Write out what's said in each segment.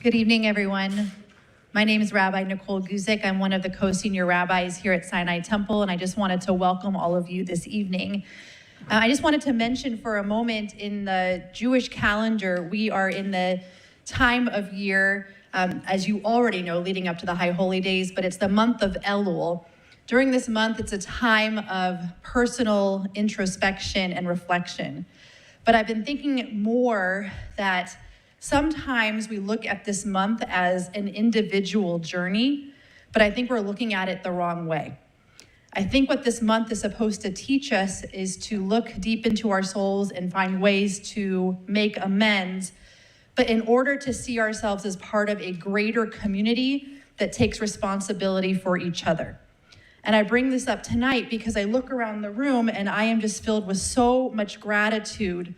Good evening, everyone. My name is Rabbi Nicole Guzik. I'm one of the co-senior rabbis here at Sinai Temple, and I just wanted to welcome all of you this evening. I just wanted to mention for a moment, in the Jewish calendar, we are in the time of year, as you already know, leading up to the High Holy Days, but it's the month of Elul. During this month, it's a time of personal introspection and reflection. But I've been thinking more that sometimes we look at this month as an individual journey, but I think we're looking at it the wrong way. I think what this month is supposed to teach us is to look deep into our souls and find ways to make amends, but in order to see ourselves as part of a greater community that takes responsibility for each other. And I bring this up tonight because I look around the room and I am just filled with so much gratitude,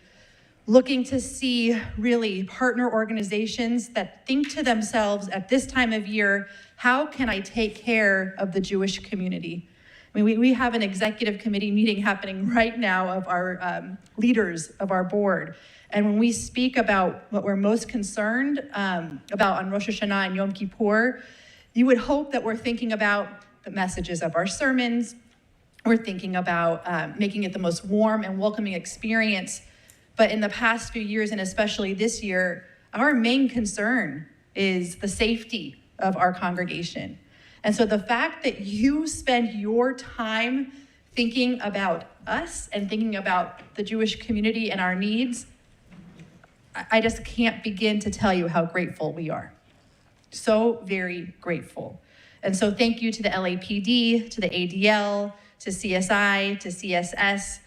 looking to see really partner organizations that think to themselves at this time of year, how can I take care of the Jewish community? I mean, we have an executive committee meeting happening right now of our leaders of our board. And when we speak about what we're most concerned about on Rosh Hashanah and Yom Kippur, you would hope that we're thinking about the messages of our sermons. We're thinking about making it the most warm and welcoming experience. But in the past few years, and especially this year, our main concern is the safety of our congregation. And so the fact that you spend your time thinking about us and thinking about the Jewish community and our needs, I just can't begin to tell you how grateful we are. So very grateful. And so thank you to the LAPD, to the ADL, to CSI, to CSS,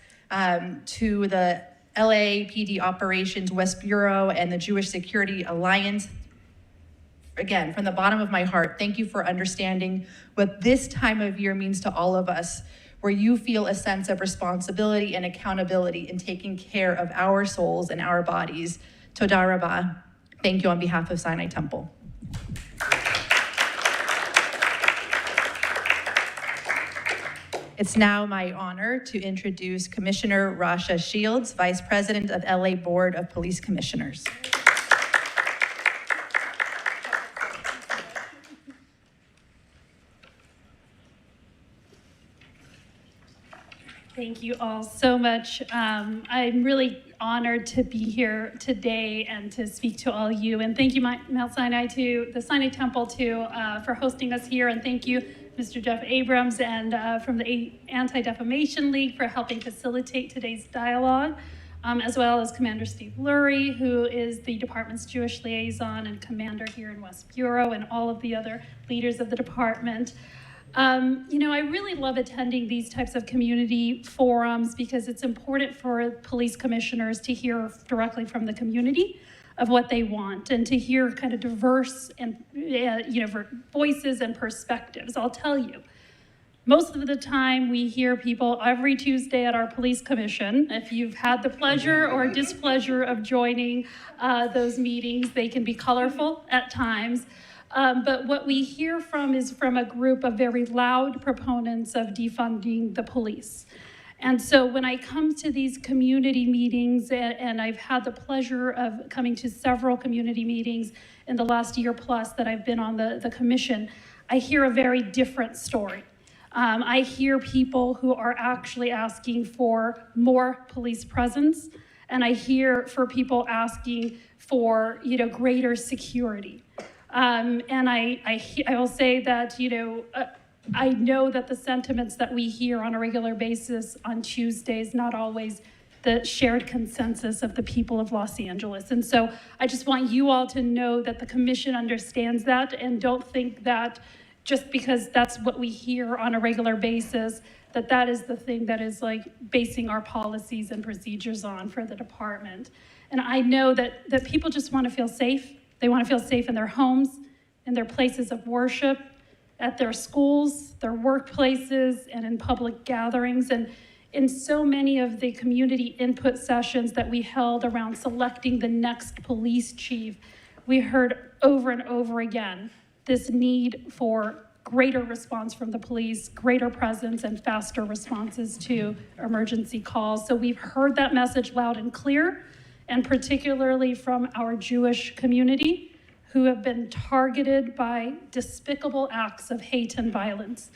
to the LAPD Operations West Bureau and the Jewish Security Alliance. Again, from the bottom of my heart, thank you for understanding what this time of year means to all of us, where you feel a sense of responsibility and accountability in taking care of our souls and our bodies. Toda Rabah. Thank you on behalf of Sinai Temple. It's now my honor to introduce Commissioner Rasha Shields, Vice President of LA Board of Police Commissioners. Thank you all so much. I'm really honored to be here today and to speak to all you. And thank you, Mount Sinai, to the Sinai Temple, for hosting us here. And thank you, Mr. Jeff Abrams, and from the Anti-Defamation League for helping facilitate today's dialogue, as well as Commander Steve Lurie, who is the department's Jewish liaison and commander here in West Bureau, and all of the other leaders of the department. I really love attending these types of community forums because it's important for police commissioners to hear directly from the community of what they want and to hear kind of diverse and voices and perspectives. I'll tell you, most of the time we hear people every Tuesday at our police commission. If you've had the pleasure or displeasure of joining those meetings, they can be colorful at times. But what we hear from is from a group of very loud proponents of defunding the police. And so when I come to these community meetings, and I've had the pleasure of coming to several community meetings in the last year plus that I've been on the commission, I hear a very different story. I hear people who are actually asking for more police presence, and I hear for people asking for greater security. And I will say that, I know that the sentiments that we hear on a regular basis on Tuesdays, not always the shared consensus of the people of Los Angeles. And so I just want you all to know that the commission understands that, and don't think that just because that's what we hear on a regular basis, that is the thing that is like basing our policies and procedures on for the department. And I know that people just want to feel safe. They want to feel safe in their homes, in their places of worship, at their schools, their workplaces, and in public gatherings. And in so many of the community input sessions that we held around selecting the next police chief, we heard over and over again this need for greater response from the police, greater presence, and faster responses to emergency calls. So we've heard that message loud and clear, and particularly from our Jewish community, who have been targeted by despicable acts of hate and violence.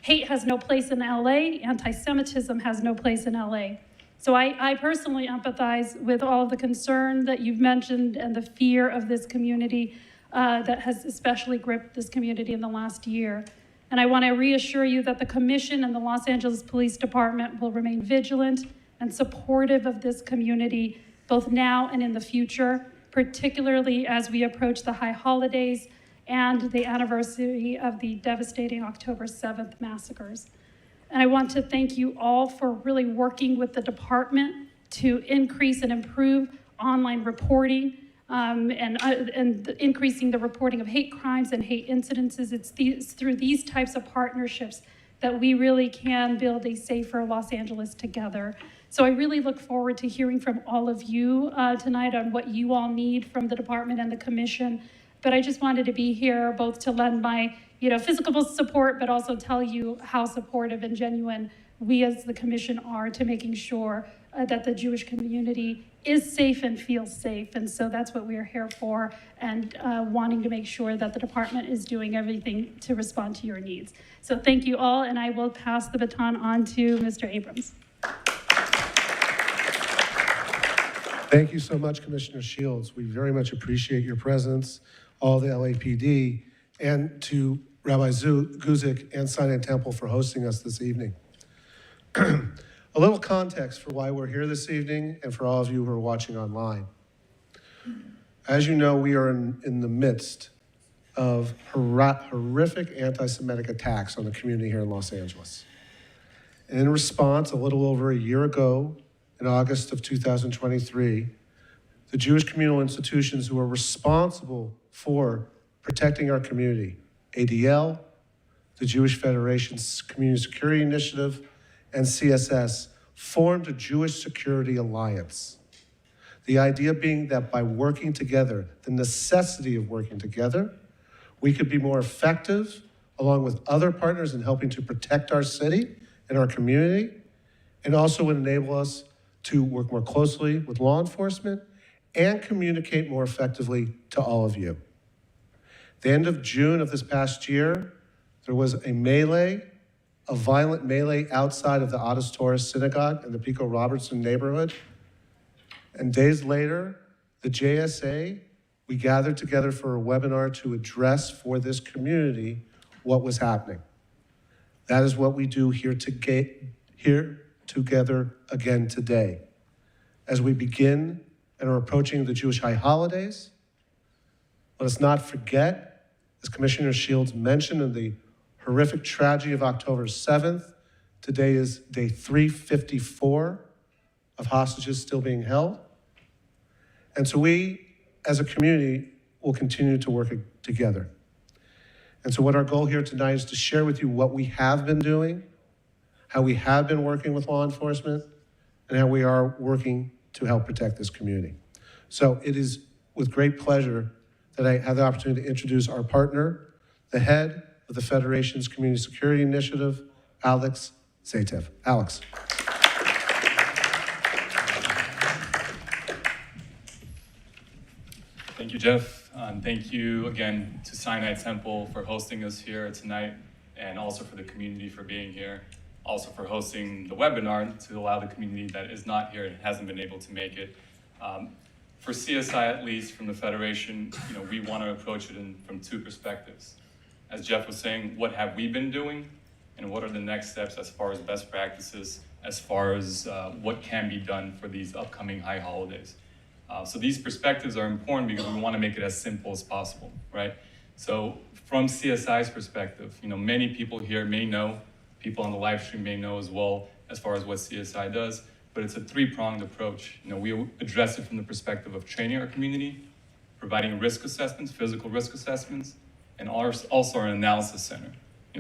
Hate has no place in LA, anti-Semitism has no place in LA. So I personally empathize with all of the concern that you've mentioned and the fear of this community that has especially gripped this community in the last year. And I want to reassure you that the Commission and the Los Angeles Police Department will remain vigilant and supportive of this community, both now and in the future, particularly as we approach the high holidays and the anniversary of the devastating October 7th massacres. And I want to thank you all for really working with the department to increase and improve online reporting and increasing the reporting of hate crimes and hate incidences. It's through these types of partnerships that we really can build a safer Los Angeles together. So I really look forward to hearing from all of you tonight on what you all need from the department and the commission. But I just wanted to be here both to lend my physical support, but also tell you how supportive and genuine we as the commission are to making sure that the Jewish community is safe and feels safe. And so that's what we're here for, and wanting to make sure that the department is doing everything to respond to your needs. So thank you all, and I will pass the baton on to Mr. Abrams. Thank you so much, Commissioner Shields. We very much appreciate your presence, all the LAPD, and to Rabbi Guzik and Sinai Temple for hosting us this evening. A little context for why we're here this evening and for all of you who are watching online. As you know, we are in the midst of horrific anti-Semitic attacks on the community here in Los Angeles. And in response, a little over a year ago, in August of 2023, the Jewish communal institutions who are responsible for protecting our community, ADL, the Jewish Federation's Community Security Initiative, and CSS, formed a Jewish Security Alliance. The idea being that by working together, the necessity of working together, we could be more effective, along with other partners, in helping to protect our city and our community, and also would enable us to work more closely with law enforcement and communicate more effectively to all of you. The end of June of this past year, there was a violent melee outside of the Adas Torah Synagogue in the Pico Robertson neighborhood. And days later, the JSA, we gathered together for a webinar to address for this community what was happening. That is what we do here together again today. As we begin and are approaching the Jewish high holidays, let us not forget, as Commissioner Shields mentioned, in the horrific tragedy of October 7th, today is day 354 of hostages still being held. And so we, as a community, will continue to work together. And so what our goal here tonight is to share with you what we have been doing, how we have been working with law enforcement, and how we are working to help protect this community. So it is with great pleasure that I have the opportunity to introduce our partner, the head of the Federation's Community Security Initiative, Alex Zaitev. Alex. Thank you, Jeff. Thank you again to Sinai Temple for hosting us here tonight, and also for the community for being here, also for hosting the webinar to allow the community that is not here and hasn't been able to make it. For CSI, at least from the Federation, we want to approach it from two perspectives. As Jeff was saying, what have we been doing, and what are the next steps as far as best practices, as far as what can be done for these upcoming high holidays. So these perspectives are important because we want to make it as simple as possible, right? So from CSI's perspective, many people here may know, people on the live stream may know as well, as far as what CSI does, but it's a three-pronged approach. We address it from the perspective of training our community, providing risk assessments, physical risk assessments, and also our analysis center,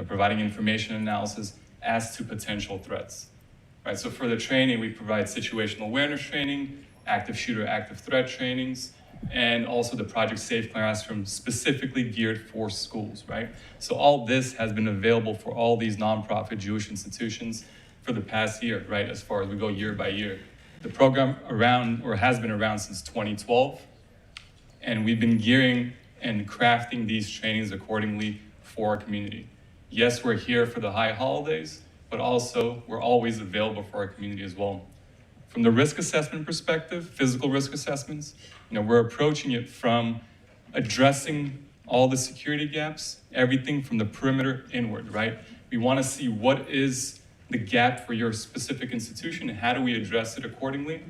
providing information analysis as to potential threats, right? So for the training, we provide situational awareness training, active shooter, active threat trainings, and also the Project Safe Classroom specifically geared for schools, right? So all this has been available for all these nonprofit Jewish institutions for the past year, right? As far as we go year by year. The program has been around since 2012, and we've been gearing and crafting these trainings accordingly for our community. Yes, we're here for the high holidays, but also we're always available for our community as well. From the risk assessment perspective, physical risk assessments, we're approaching it from addressing all the security gaps, everything from the perimeter inward, right? We want to see what is the gap for your specific institution and how do we address it accordingly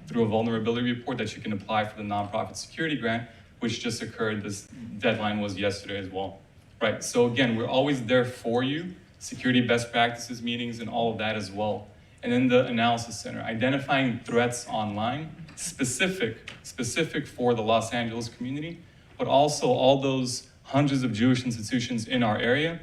through a vulnerability report that you can apply for the nonprofit security grant, which just occurred. This deadline was yesterday as well, right? So again, we're always there for you, security best practices meetings and all of that as well. And then the analysis center, identifying threats online, specific for the Los Angeles community, but also all those hundreds of Jewish institutions in our area,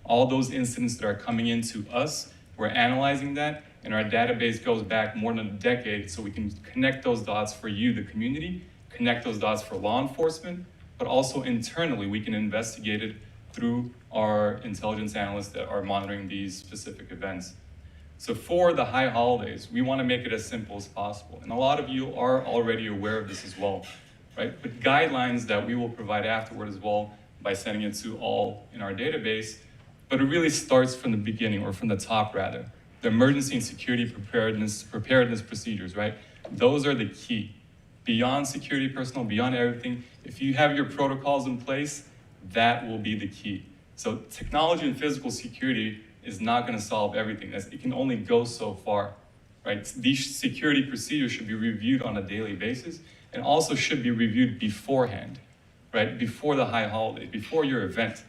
all those incidents that are coming into us, we're analyzing that, and our database goes back more than a decade, so we can connect those dots for you, the community, connect those dots for law enforcement, but also internally, we can investigate it through our intelligence analysts that are monitoring these specific events. So for the high holidays, we want to make it as simple as possible. And a lot of you are already aware of this as well, right? But guidelines that we will provide afterward as well by sending it to all in our database. But it really starts from the beginning, or from the top rather. The emergency and security preparedness procedures, right? Those are the key. Beyond security personnel, beyond everything, if you have your protocols in place, that will be the key. So technology and physical security is not going to solve everything. It can only go so far, right? These security procedures should be reviewed on a daily basis and also should be reviewed beforehand, right? Before the high holiday, before your event,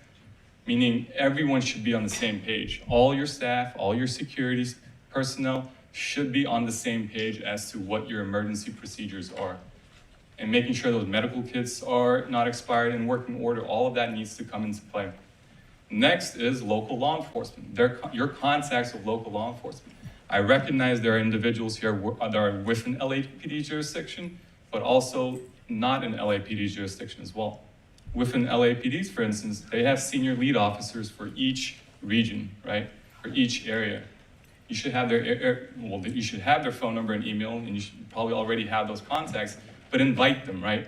meaning everyone should be on the same page. All your staff, all your security personnel should be on the same page as to what your emergency procedures are. And making sure those medical kits are not expired and working order, all of that needs to come into play. Next is local law enforcement. Your contacts with local law enforcement. I recognize there are individuals here that are within LAPD jurisdiction, but also not in LAPD jurisdiction as well. Within LAPDs, for instance, they have senior lead officers for each region, right? For each area. You should have you should have their phone number and email, and you should probably already have those contacts, but invite them, right?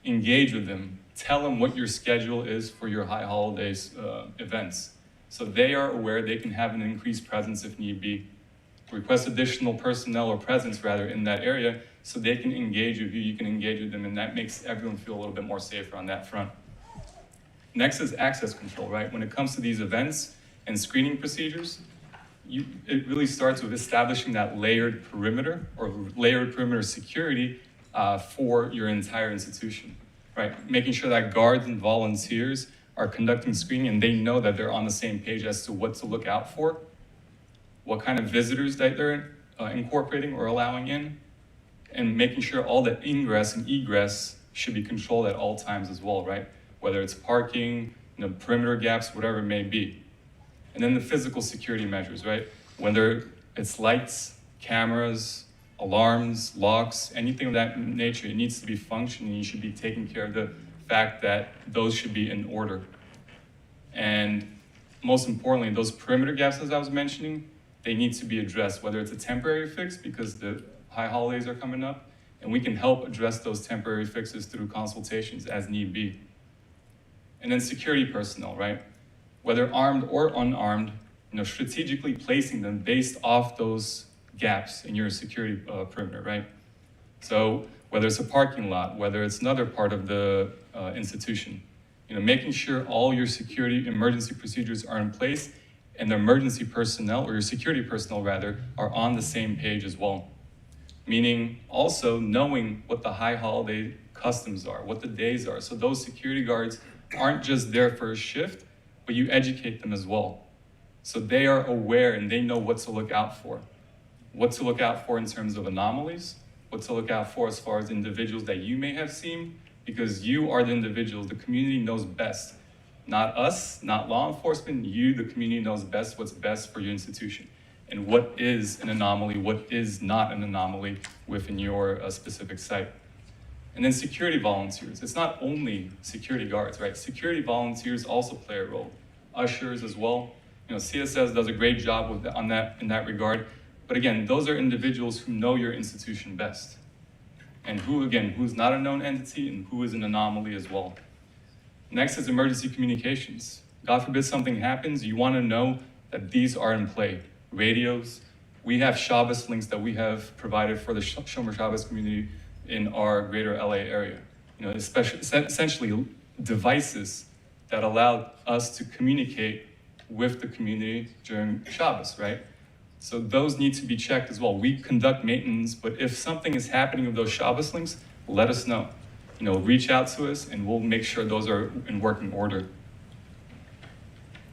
Engage with them. Tell them what your schedule is for your high holidays events. So they are aware they can have an increased presence if need be. Request additional personnel or presence rather in that area so they can engage with you, you can engage with them, and that makes everyone feel a little bit more safer on that front. Next is access control, right? When it comes to these events and screening procedures, it really starts with establishing that layered perimeter or layered perimeter security for your entire institution. Right, making sure that guards and volunteers are conducting screening and they know that they're on the same page as to what to look out for, what kind of visitors that they're incorporating or allowing in, and making sure all the ingress and egress should be controlled at all times as well, right? Whether it's parking, perimeter gaps, whatever it may be. And then the physical security measures, right? Whether it's lights, cameras, alarms, locks, anything of that nature, it needs to be functioning. You should be taking care of the fact that those should be in order. And most importantly, those perimeter gaps, as I was mentioning, they need to be addressed, whether it's a temporary fix because the high holidays are coming up, and we can help address those temporary fixes through consultations as need be. And then security personnel, right? Whether armed or unarmed, strategically placing them based off those gaps in your security perimeter, right? So whether it's a parking lot, whether it's another part of the institution, making sure all your security emergency procedures are in place and the emergency personnel, or your security personnel rather, are on the same page as well. Meaning also knowing what the high holiday customs are, what the days are. So those security guards aren't just there for a shift, but you educate them as well. So they are aware and they know what to look out for. What to look out for in terms of anomalies, what to look out for as far as individuals that you may have seen, because you are the individuals, the community knows best. Not us, not law enforcement, you, the community, knows best what's best for your institution and what is an anomaly, what is not an anomaly within your specific site. And then security volunteers. It's not only security guards, right? Security volunteers also play a role. Ushers as well. CSS does a great job with in that regard. But again, those are individuals who know your institution best. And who's not a known entity and who is an anomaly as well. Next is emergency communications. God forbid something happens, you want to know that these are in play. Radios. We have Shabbos links that we have provided for the Shomer Shabbos community in our greater LA area. Essentially devices that allow us to communicate with the community during Shabbos, right? So those need to be checked as well. We conduct maintenance, but if something is happening with those Shabbos links, let us know. Reach out to us and we'll make sure those are in working order.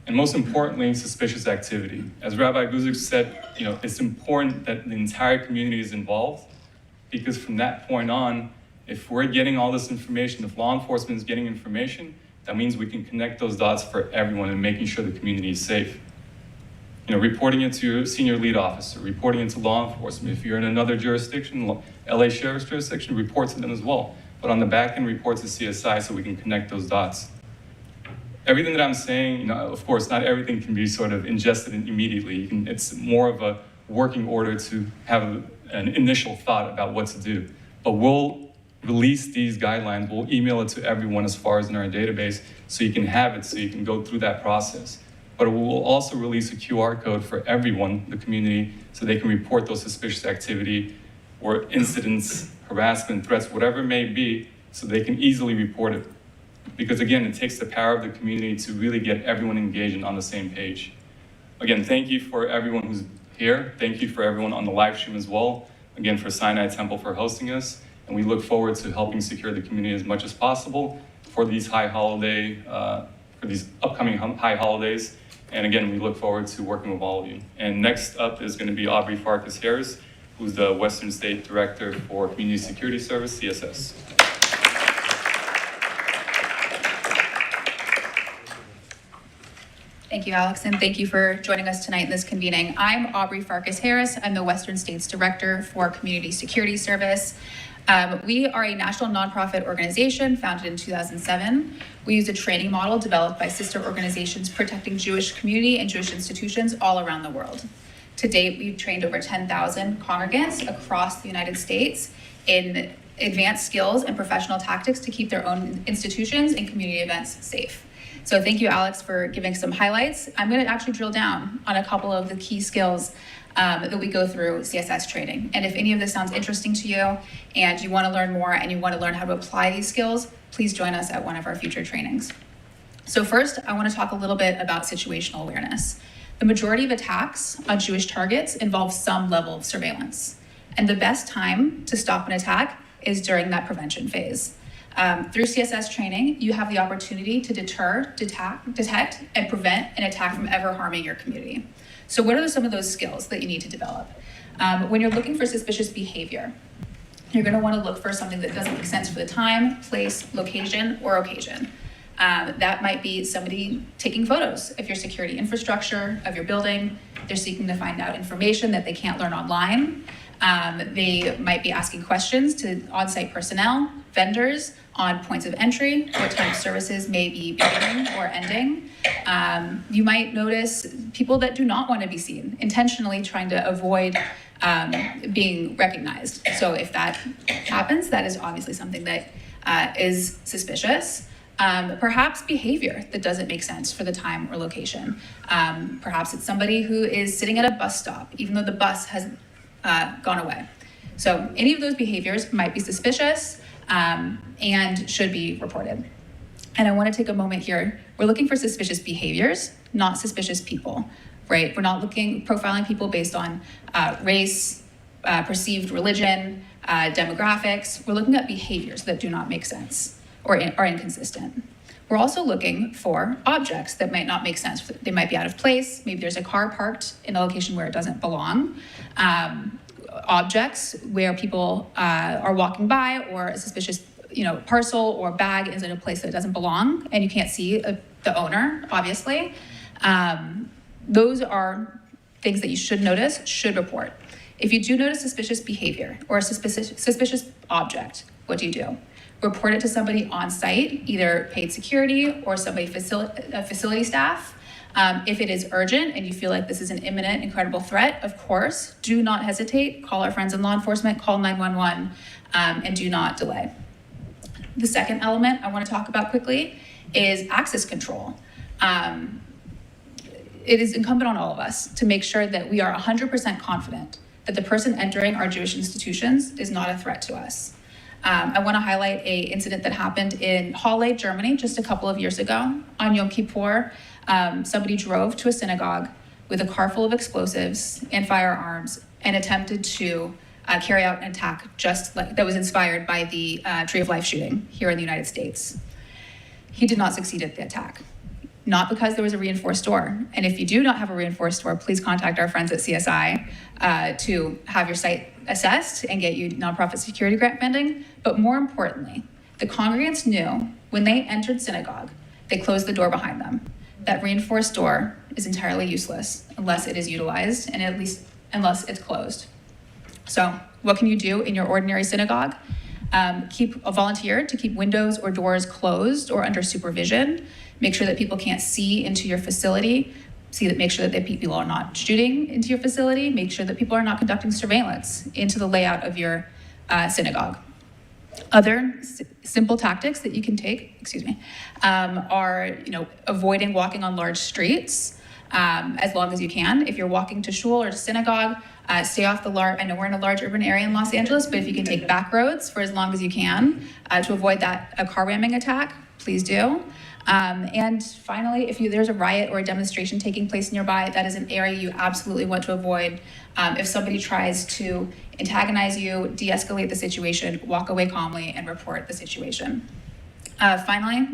And most importantly, suspicious activity. As Rabbi Guzik said, it's important that the entire community is involved, because from that point on, if we're getting all this information, if law enforcement is getting information, that means we can connect those dots for everyone and making sure the community is safe. Reporting it to your senior lead officer, reporting it to law enforcement. If you're in another jurisdiction, LA Sheriff's jurisdiction, report to them as well. But on the back end, report to CSI so we can connect those dots. Everything that I'm saying, of course, not everything can be sort of ingested immediately. It's more of a working order to have an initial thought about what to do. But we'll release these guidelines, we'll email it to everyone as far as in our database so you can have it, so you can go through that process. But we'll also release a QR code for everyone, the community, so they can report those suspicious activity or incidents, harassment, threats, whatever it may be, so they can easily report it. Because again, it takes the power of the community to really get everyone engaged and on the same page. Again, thank you for everyone who's here. Thank you for everyone on the live stream as well. Again, for Sinai Temple for hosting us. And we look forward to helping secure the community as much as possible for these for these upcoming high holidays. And again, we look forward to working with all of you. And next up is going to be Aubrey Farkas Harris, who's the Western State Director for Community Security Service, CSS. Thank you, Alex, and thank you for joining us tonight in this convening. I'm Aubrey Farkas Harris. I'm the Western States Director for Community Security Service. We are a national nonprofit organization founded in 2007. We use a training model developed by sister organizations protecting Jewish community and Jewish institutions all around the world. To date, we've trained over 10,000 congregants across the United States in advanced skills and professional tactics to keep their own institutions and community events safe. So thank you, Alex, for giving some highlights. I'm going to actually drill down on a couple of the key skills that we go through CSS training. And if any of this sounds interesting to you and you want to learn more and you want to learn how to apply these skills, please join us at one of our future trainings. So first, I want to talk a little bit about situational awareness. The majority of attacks on Jewish targets involve some level of surveillance. And the best time to stop an attack is during that prevention phase. Through CSS training, you have the opportunity to deter, detect, and prevent an attack from ever harming your community. So what are some of those skills that you need to develop? When you're looking for suspicious behavior, you're going to want to look for something that doesn't make sense for the time, place, location, or occasion. That might be somebody taking photos of your security infrastructure, of your building. They're seeking to find out information that they can't learn online. They might be asking questions to on-site personnel, vendors, on points of entry, what time services may be beginning or ending. You might notice people that do not want to be seen, intentionally trying to avoid being recognized. So if that happens, that is obviously something that is suspicious. Perhaps behavior that doesn't make sense for the time or location. Perhaps it's somebody who is sitting at a bus stop, even though the bus has gone away. So any of those behaviors might be suspicious and should be reported. And I want to take a moment here. We're looking for suspicious behaviors, not suspicious people, right? We're not profiling people based on race, perceived religion, demographics. We're looking at behaviors that do not make sense or are inconsistent. We're also looking for objects that might not make sense. They might be out of place. Maybe there's a car parked in a location where it doesn't belong. Objects where people are walking by, or a suspicious parcel or bag is in a place that doesn't belong and you can't see the owner, obviously. Those are things that you should notice, should report. If you do notice suspicious behavior or a suspicious object, what do? Report it to somebody on site, either paid security or somebody facility staff. If it is urgent and you feel like this is an imminent, incredible threat, of course, do not hesitate. Call our friends in law enforcement, call 911, and do not delay. The second element I want to talk about quickly is access control. It is incumbent on all of us to make sure that we are 100% confident that the person entering our Jewish institutions is not a threat to us. I want to highlight an incident that happened in Halle, Germany, just a couple of years ago. On Yom Kippur, somebody drove to a synagogue with a car full of explosives and firearms and attempted to carry out an attack that was inspired by the Tree of Life shooting here in the United States. He did not succeed at the attack, not because there was a reinforced door. And if you do not have a reinforced door, please contact our friends at CSI to have your site assessed and get you nonprofit security grant funding. But more importantly, the congregants knew when they entered synagogue, they closed the door behind them. That reinforced door is entirely useless unless it is utilized and at least unless it's closed. So what can you do in your ordinary synagogue? Keep a volunteer to keep windows or doors closed or under supervision. Make sure that people can't see into your facility. Make sure that people are not shooting into your facility. Make sure that people are not conducting surveillance into the layout of your synagogue. Other simple tactics that you can take, are avoiding walking on large streets as long as you can. If you're walking to shul or to synagogue, stay off the I know we're in a large urban area in Los Angeles, but if you can take back roads for as long as you can to avoid a car ramming attack, please do. And finally, if there's a riot or a demonstration taking place nearby, that is an area you absolutely want to avoid. If somebody tries to antagonize you, de-escalate the situation, walk away calmly, and report the situation. Finally,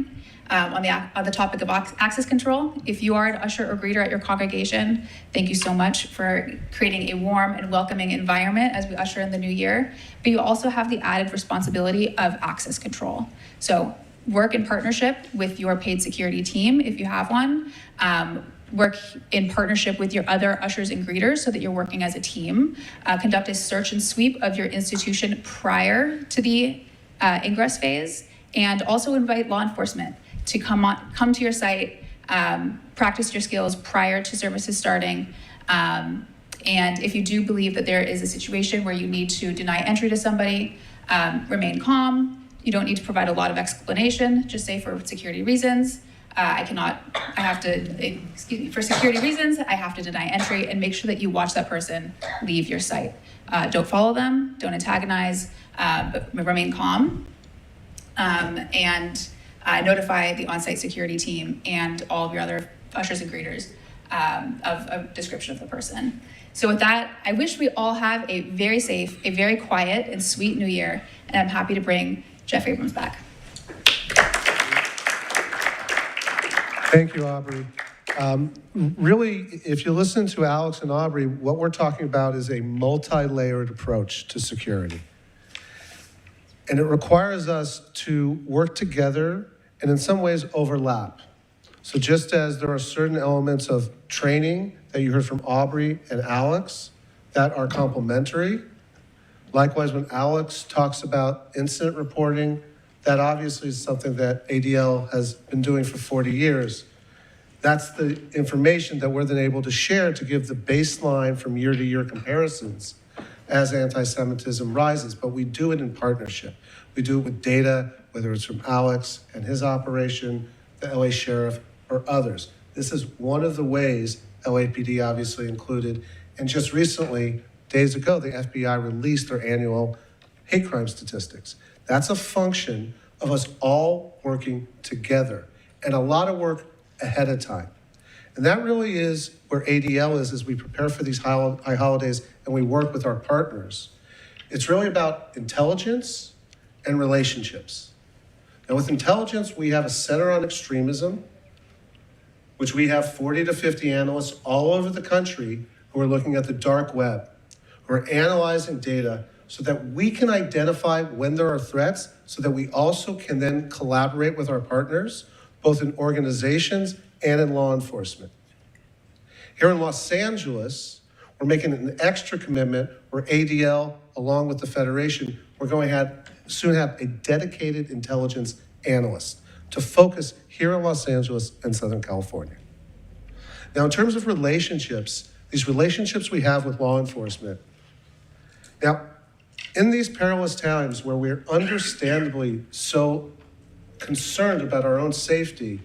on the topic of access control, if you are an usher or greeter at your congregation, thank you so much for creating a warm and welcoming environment as we usher in the new year. But you also have the added responsibility of access control. So work in partnership with your paid security team if you have one. Work in partnership with your other ushers and greeters so that you're working as a team. Conduct a search and sweep of your institution prior to the ingress phase, and also invite law enforcement to come to your site, practice your skills prior to services starting. And if you do believe that there is a situation where you need to deny entry to somebody, remain calm. You don't need to provide a lot of explanation, just say for security reasons, for security reasons, I have to deny entry, and make sure that you watch that person leave your site. Don't follow them, don't antagonize, but remain calm. And notify the on-site security team and all of your other ushers and greeters of a description of the person. So with that, I wish we all have a very safe, a very quiet and sweet new year, and I'm happy to bring Jeff Abrams back. Thank you, Aubrey. Really, if you listen to Alex and Aubrey, what we're talking about is a multi-layered approach to security. And it requires us to work together and in some ways overlap. So just as there are certain elements of training that you heard from Aubrey and Alex that are complementary, likewise when Alex talks about incident reporting, that obviously is something that ADL has been doing for 40 years. That's the information that we're then able to share to give the baseline from year-to-year comparisons as anti-Semitism rises, but we do it in partnership. We do it with data, whether it's from Alex and his operation, the LA Sheriff, or others. This is one of the ways LAPD obviously included, and just recently, days ago, the FBI released their annual hate crime statistics. That's a function of us all working together, and a lot of work ahead of time. And that really is where ADL is as we prepare for these high holidays and we work with our partners. It's really about intelligence and relationships. Now with intelligence, we have a Center on Extremism, which we have 40 to 50 analysts all over the country who are looking at the dark web, who are analyzing data so that we can identify when there are threats, so that we also can then collaborate with our partners, both in organizations and in law enforcement. Here in Los Angeles, we're making an extra commitment where ADL, along with the Federation, we're going to soon have a dedicated intelligence analyst to focus here in Los Angeles and Southern California. Now, in terms of relationships, these relationships we have with law enforcement, now, in these perilous times where we're understandably so concerned about our own safety,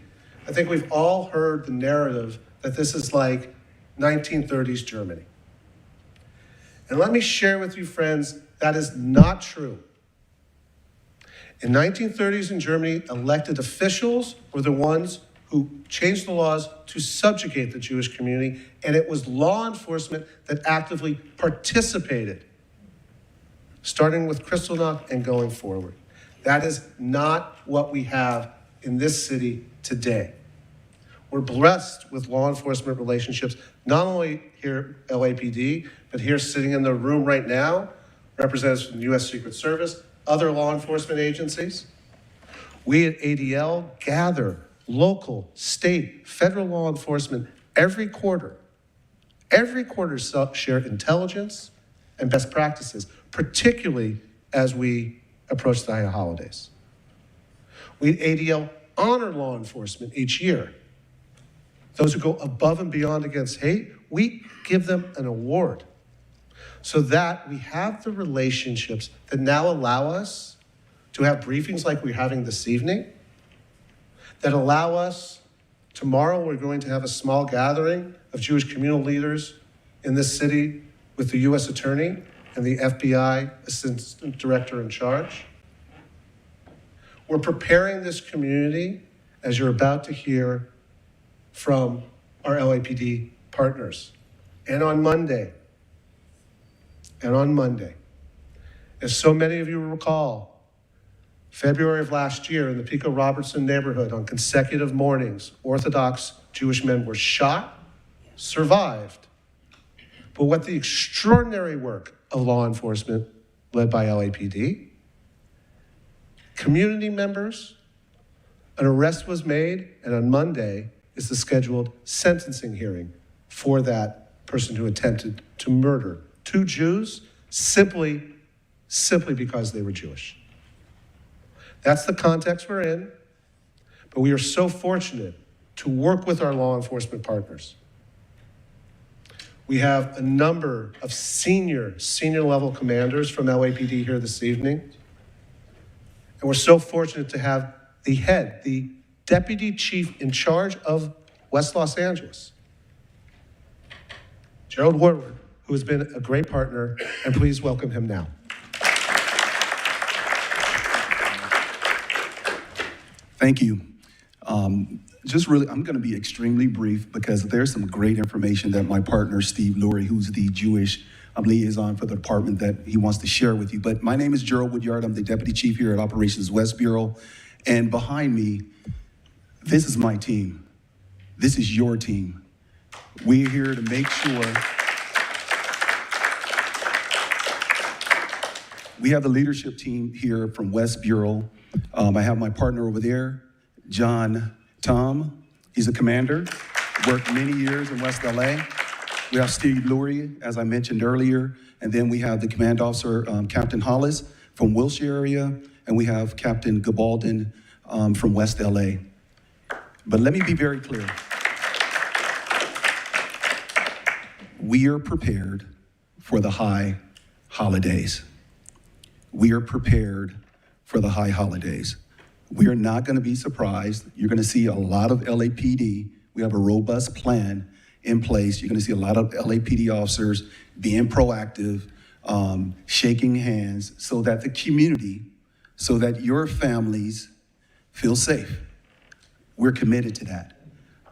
I think we've all heard the narrative that this is like 1930s Germany. And let me share with you, friends, that is not true. In 1930s in Germany, elected officials were the ones who changed the laws to subjugate the Jewish community, and it was law enforcement that actively participated, starting with Kristallnacht and going forward. That is not what we have in this city today. We're blessed with law enforcement relationships, not only here at LAPD, but here sitting in the room right now, representatives from the U.S. Secret Service, other law enforcement agencies. We at ADL gather local, state, federal law enforcement every quarter share intelligence and best practices, particularly as we approach the high holidays. We at ADL honor law enforcement each year. Those who go above and beyond against hate, we give them an award so that we have the relationships that now allow us to have briefings like we're having this evening, that allow us, tomorrow we're going to have a small gathering of Jewish communal leaders in this city with the U.S. Attorney and the FBI Assistant Director in charge. We're preparing this community, as you're about to hear from our LAPD partners. And on Monday, as so many of you will recall, February of last year in the Pico Robertson neighborhood, on consecutive mornings, Orthodox Jewish men were shot, survived. But what the extraordinary work of law enforcement led by LAPD, community members, an arrest was made, and on Monday is the scheduled sentencing hearing for that person who attempted to murder 2 Jews simply because they were Jewish. That's the context we're in, but we are so fortunate to work with our law enforcement partners. We have a number of senior level commanders from LAPD here this evening, and we're so fortunate to have the deputy chief in charge of West Los Angeles, Gerald Woodward, who has been a great partner, and please welcome him now. Thank you. I'm going to be extremely brief because there's some great information that my partner, Steve Lurie, who's the Jewish liaison for the department, that he wants to share with you. But my name is Gerald Woodyard. I'm the Deputy Chief here at Operations West Bureau. And behind me, this is my team. This is your team. We're here to make sure we have the leadership team here from West Bureau. I have my partner over there, John Tom. He's a commander, worked many years in West LA. We have Steve Lurie, as I mentioned earlier, and then we have the command officer, Captain Hollis from Wilshire area, and we have Captain Gabaldon from West LA. But let me be very clear. We are prepared for the high holidays. We are prepared for the high holidays. We are not going to be surprised. You're going to see a lot of LAPD. We have a robust plan in place. You're going to see a lot of LAPD officers being proactive, shaking hands so that the community, so that your families feel safe. We're committed to that.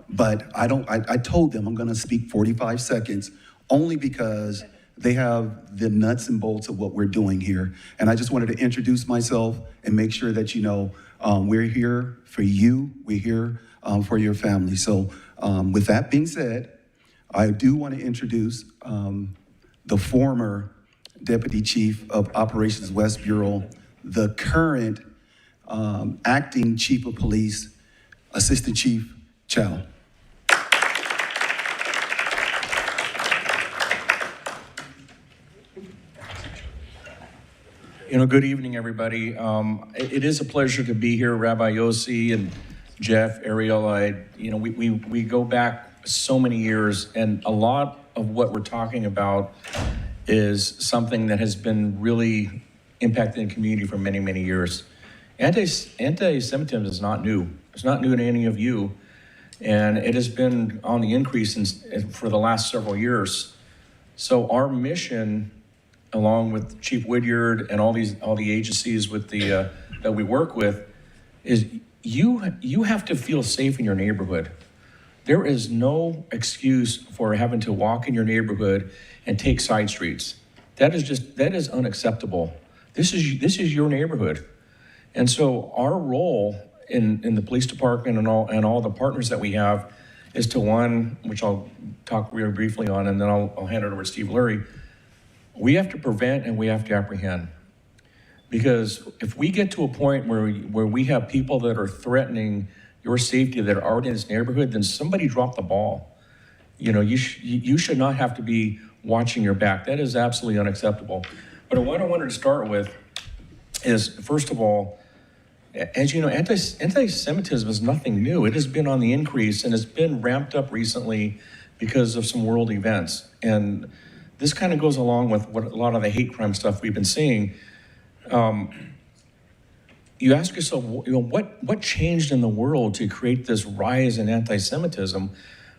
But I told them I'm going to speak 45 seconds only because they have the nuts and bolts of what we're doing here. And I just wanted to introduce myself and make sure that you know we're here for you. We're here for your family. So with that being said, I do want to introduce the former Deputy Chief of Operations West Bureau, the current acting Chief of Police, Assistant Chief Chow. Good evening, everybody. It is a pleasure to be here, Rabbi Yossi and Jeff, Ariel. We go back so many years, and a lot of what we're talking about is something that has been really impacting the community for many, many years. Anti-Semitism is not new. It's not new to any of you, and it has been on the increase for the last several years. So our mission, along with Chief Woodyard and all the agencies that we work with, is you have to feel safe in your neighborhood. There is no excuse for having to walk in your neighborhood and take side streets. That is unacceptable. This is your neighborhood. And so our role in the police department and all the partners that we have is to, one, which I'll talk really briefly on, and then I'll hand it over to Steve Lurie. We have to prevent and we have to apprehend. Because if we get to a point where we have people that are threatening your safety that are already in this neighborhood, then somebody dropped the ball. You should not have to be watching your back. That is absolutely unacceptable. But what I wanted to start with is, first of all, as you know, anti-Semitism is nothing new. It has been on the increase, and it's been ramped up recently because of some world events. And this kind of goes along with what a lot of the hate crime stuff we've been seeing. You ask yourself, what changed in the world to create this rise in anti-Semitism?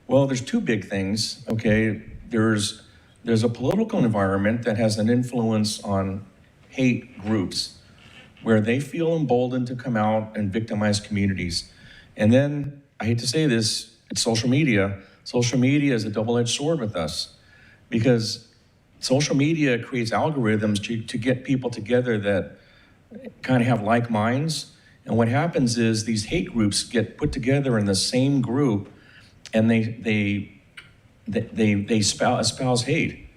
Well, there's two big things, okay? There's a political environment that has an influence on hate groups, where they feel emboldened to come out and victimize communities. And then, I hate to say this, it's social media. Social media is a double-edged sword with us, because social media creates algorithms to get people together that kind of have like minds. And what happens is these hate groups get put together in the same group, and they espouse hate.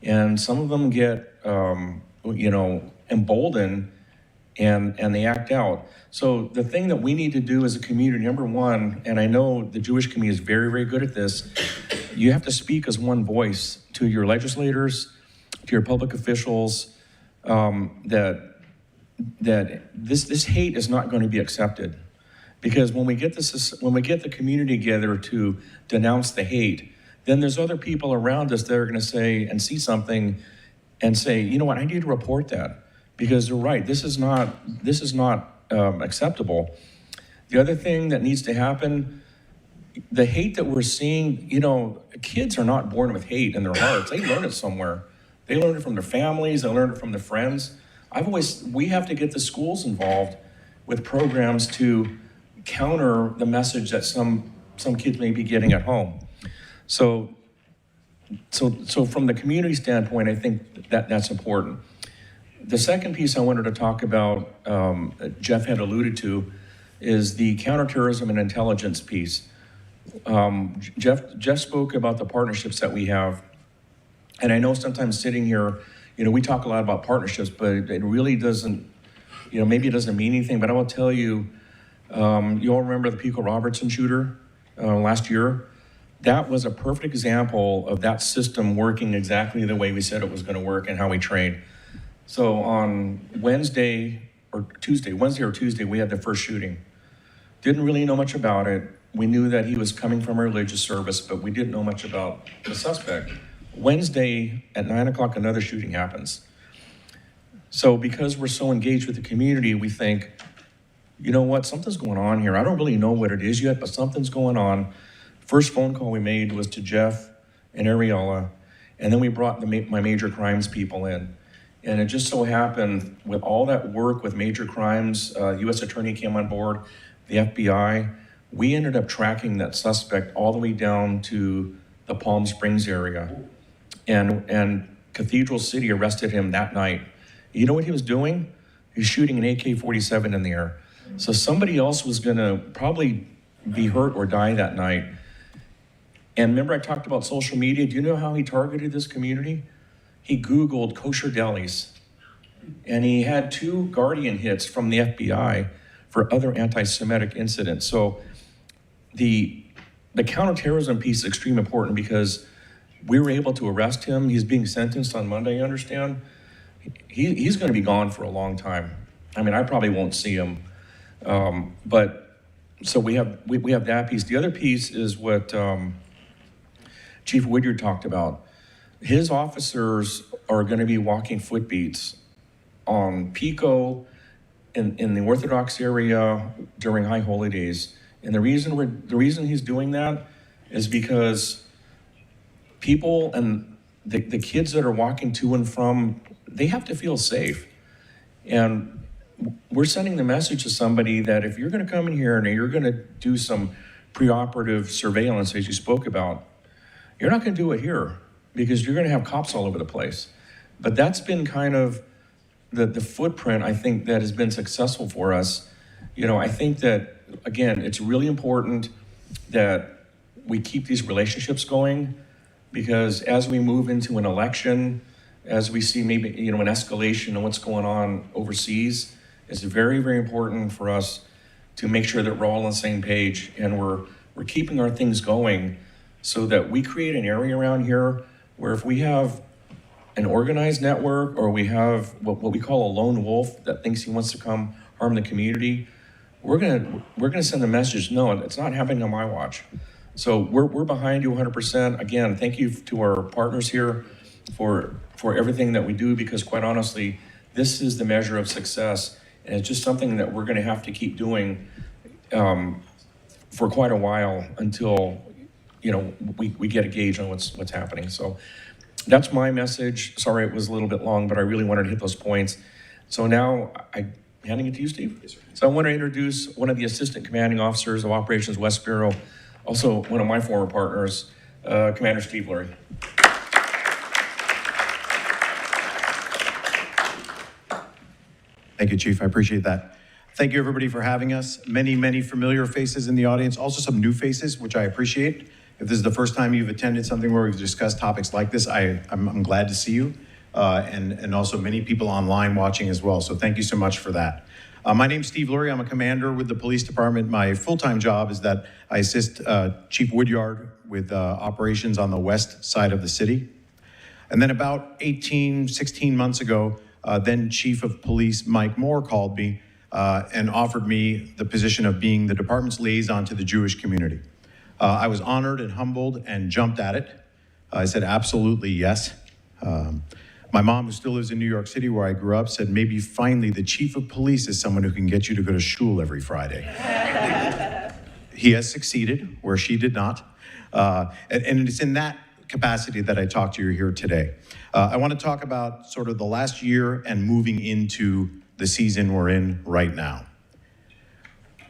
And some of them get, emboldened, and they act out. So the thing that we need to do as a community, number one, and I know the Jewish community is very, very good at this, you have to speak as one voice to your legislators, to your public officials, that this hate is not going to be accepted. Because when we get the community together to denounce the hate, then there's other people around us that are going to say and see something and say, you know what, I need to report that, because they're right. This is not acceptable. The other thing that needs to happen, the hate that we're seeing, kids are not born with hate in their hearts. They learn it somewhere. They learn it from their families. They learn it from their friends. We have to get the schools involved with programs to counter the message that some kids may be getting at home. So from the community standpoint, I think that's important. The second piece I wanted to talk about, Jeff had alluded to, is the counterterrorism and intelligence piece. Jeff spoke about the partnerships that we have. And I know sometimes sitting here, we talk a lot about partnerships, but it really doesn't, maybe it doesn't mean anything, but I will tell you, you all remember the Pico Robertson shooter last year? That was a perfect example of that system working exactly the way we said it was going to work and how we trained. So on Wednesday or Tuesday, we had the first shooting. Didn't really know much about it. We knew that he was coming from a religious service, but we didn't know much about the suspect. Wednesday at 9 o'clock, another shooting happens. So because we're so engaged with the community, we think, you know what, something's going on here. I don't really know what it is yet, but something's going on. First phone call we made was to Jeff and Ariella, and then we brought my major crimes people in. And it just so happened, with all that work with major crimes, U.S. Attorney came on board, the FBI, we ended up tracking that suspect all the way down to the Palm Springs area. And Cathedral City arrested him that night. You know what he was doing? He was shooting an AK-47 in the air. So somebody else was gonna probably be hurt or die that night. And remember I talked about social media? Do you know how he targeted this community? He Googled kosher delis. And he had 2 Guardian hits from the FBI for other anti-Semitic incidents. So the counterterrorism piece is extremely important, because we were able to arrest him. He's being sentenced on Monday, you understand? he's going to be gone for a long time. I mean, I probably won't see him. But so we have that piece. The other piece is what Chief Woodyard talked about. His officers are going to be walking footbeats on Pico in the Orthodox area during high holy days. And the reason he's doing that is because people and the kids that are walking to and from, they have to feel safe. And we're sending the message to somebody that if you're going to come in here and you're going to do some preoperative surveillance, as you spoke about, you're not going to do it here because you're going to have cops all over the place. But that's been kind of the footprint, I think, that has been successful for us. You know, I think that, again, it's really important that we keep these relationships going, because as we move into an election, as we see maybe, you know, an escalation of what's going on overseas, it's very, very important for us to make sure that we're all on the same page and we're keeping our things going so that we create an area around here where if we have an organized network or we have what we call a lone wolf that thinks he wants to come harm the community, we're gonna send a message, no, it's not happening on my watch. So we're behind you 100%. Again, thank you to our partners here for everything that we do, because quite honestly, this is the measure of success, and it's just something that we're gonna have to keep doing for quite a while until, you know, we get a gauge on what's happening. So that's my message. Sorry it was a little bit long, but I really wanted to hit those points. So now I'm handing it to you, Steve. Yes, sir. So I want to introduce one of the Assistant Commanding Officers of Operations West Bureau, also one of my former partners, Commander Steve Lurie. Thank you, Chief. I appreciate that. Thank you, everybody, for having us. Many, many familiar faces in the audience, also some new faces, which I appreciate. If this is the first time you've attended something where we've discussed topics like this, I'm glad to see you, and also many people online watching as well. So thank you so much for that. My name's Steve Lurie. I'm a commander with the police department. My full-time job is that I assist Chief Woodyard with operations on the west side of the city. And then about 16 months ago, then Chief of Police Mike Moore called me and offered me the position of being the department's liaison to the Jewish community. I was honored and humbled and jumped at it. I said, absolutely yes. My mom, who still lives in New York City, where I grew up, said, maybe finally the chief of police is someone who can get you to go to shul every Friday. He has succeeded where she did not. And it's in that capacity that I talk to you here today. I want to talk about sort of the last year and moving into the season we're in right now.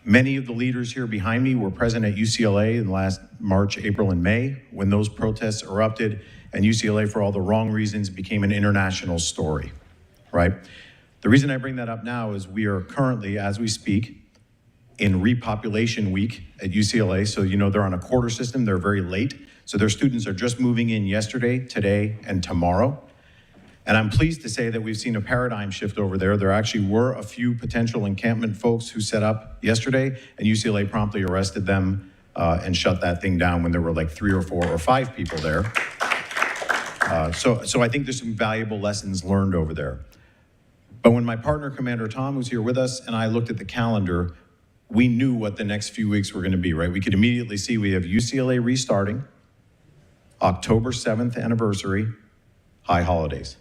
Many of the leaders here behind me were present at UCLA in last March, April, and May when those protests erupted, and UCLA, for all the wrong reasons, became an international story, right? The reason I bring that up now is we are currently, as we speak, in repopulation week at UCLA. So, you know, they're on a quarter system, they're very late. So their students are just moving in yesterday, today, and tomorrow. And I'm pleased to say that we've seen a paradigm shift over there. There actually were a few potential encampment folks who set up yesterday, and UCLA promptly arrested them and shut that thing down when there were like 3 or 4 or 5 people there. So I think there's some valuable lessons learned over there. But when my partner, Commander Tom, was here with us, and I looked at the calendar, we knew what the next few weeks were going to be, right? We could immediately see we have UCLA restarting, October 7th anniversary, high holidays,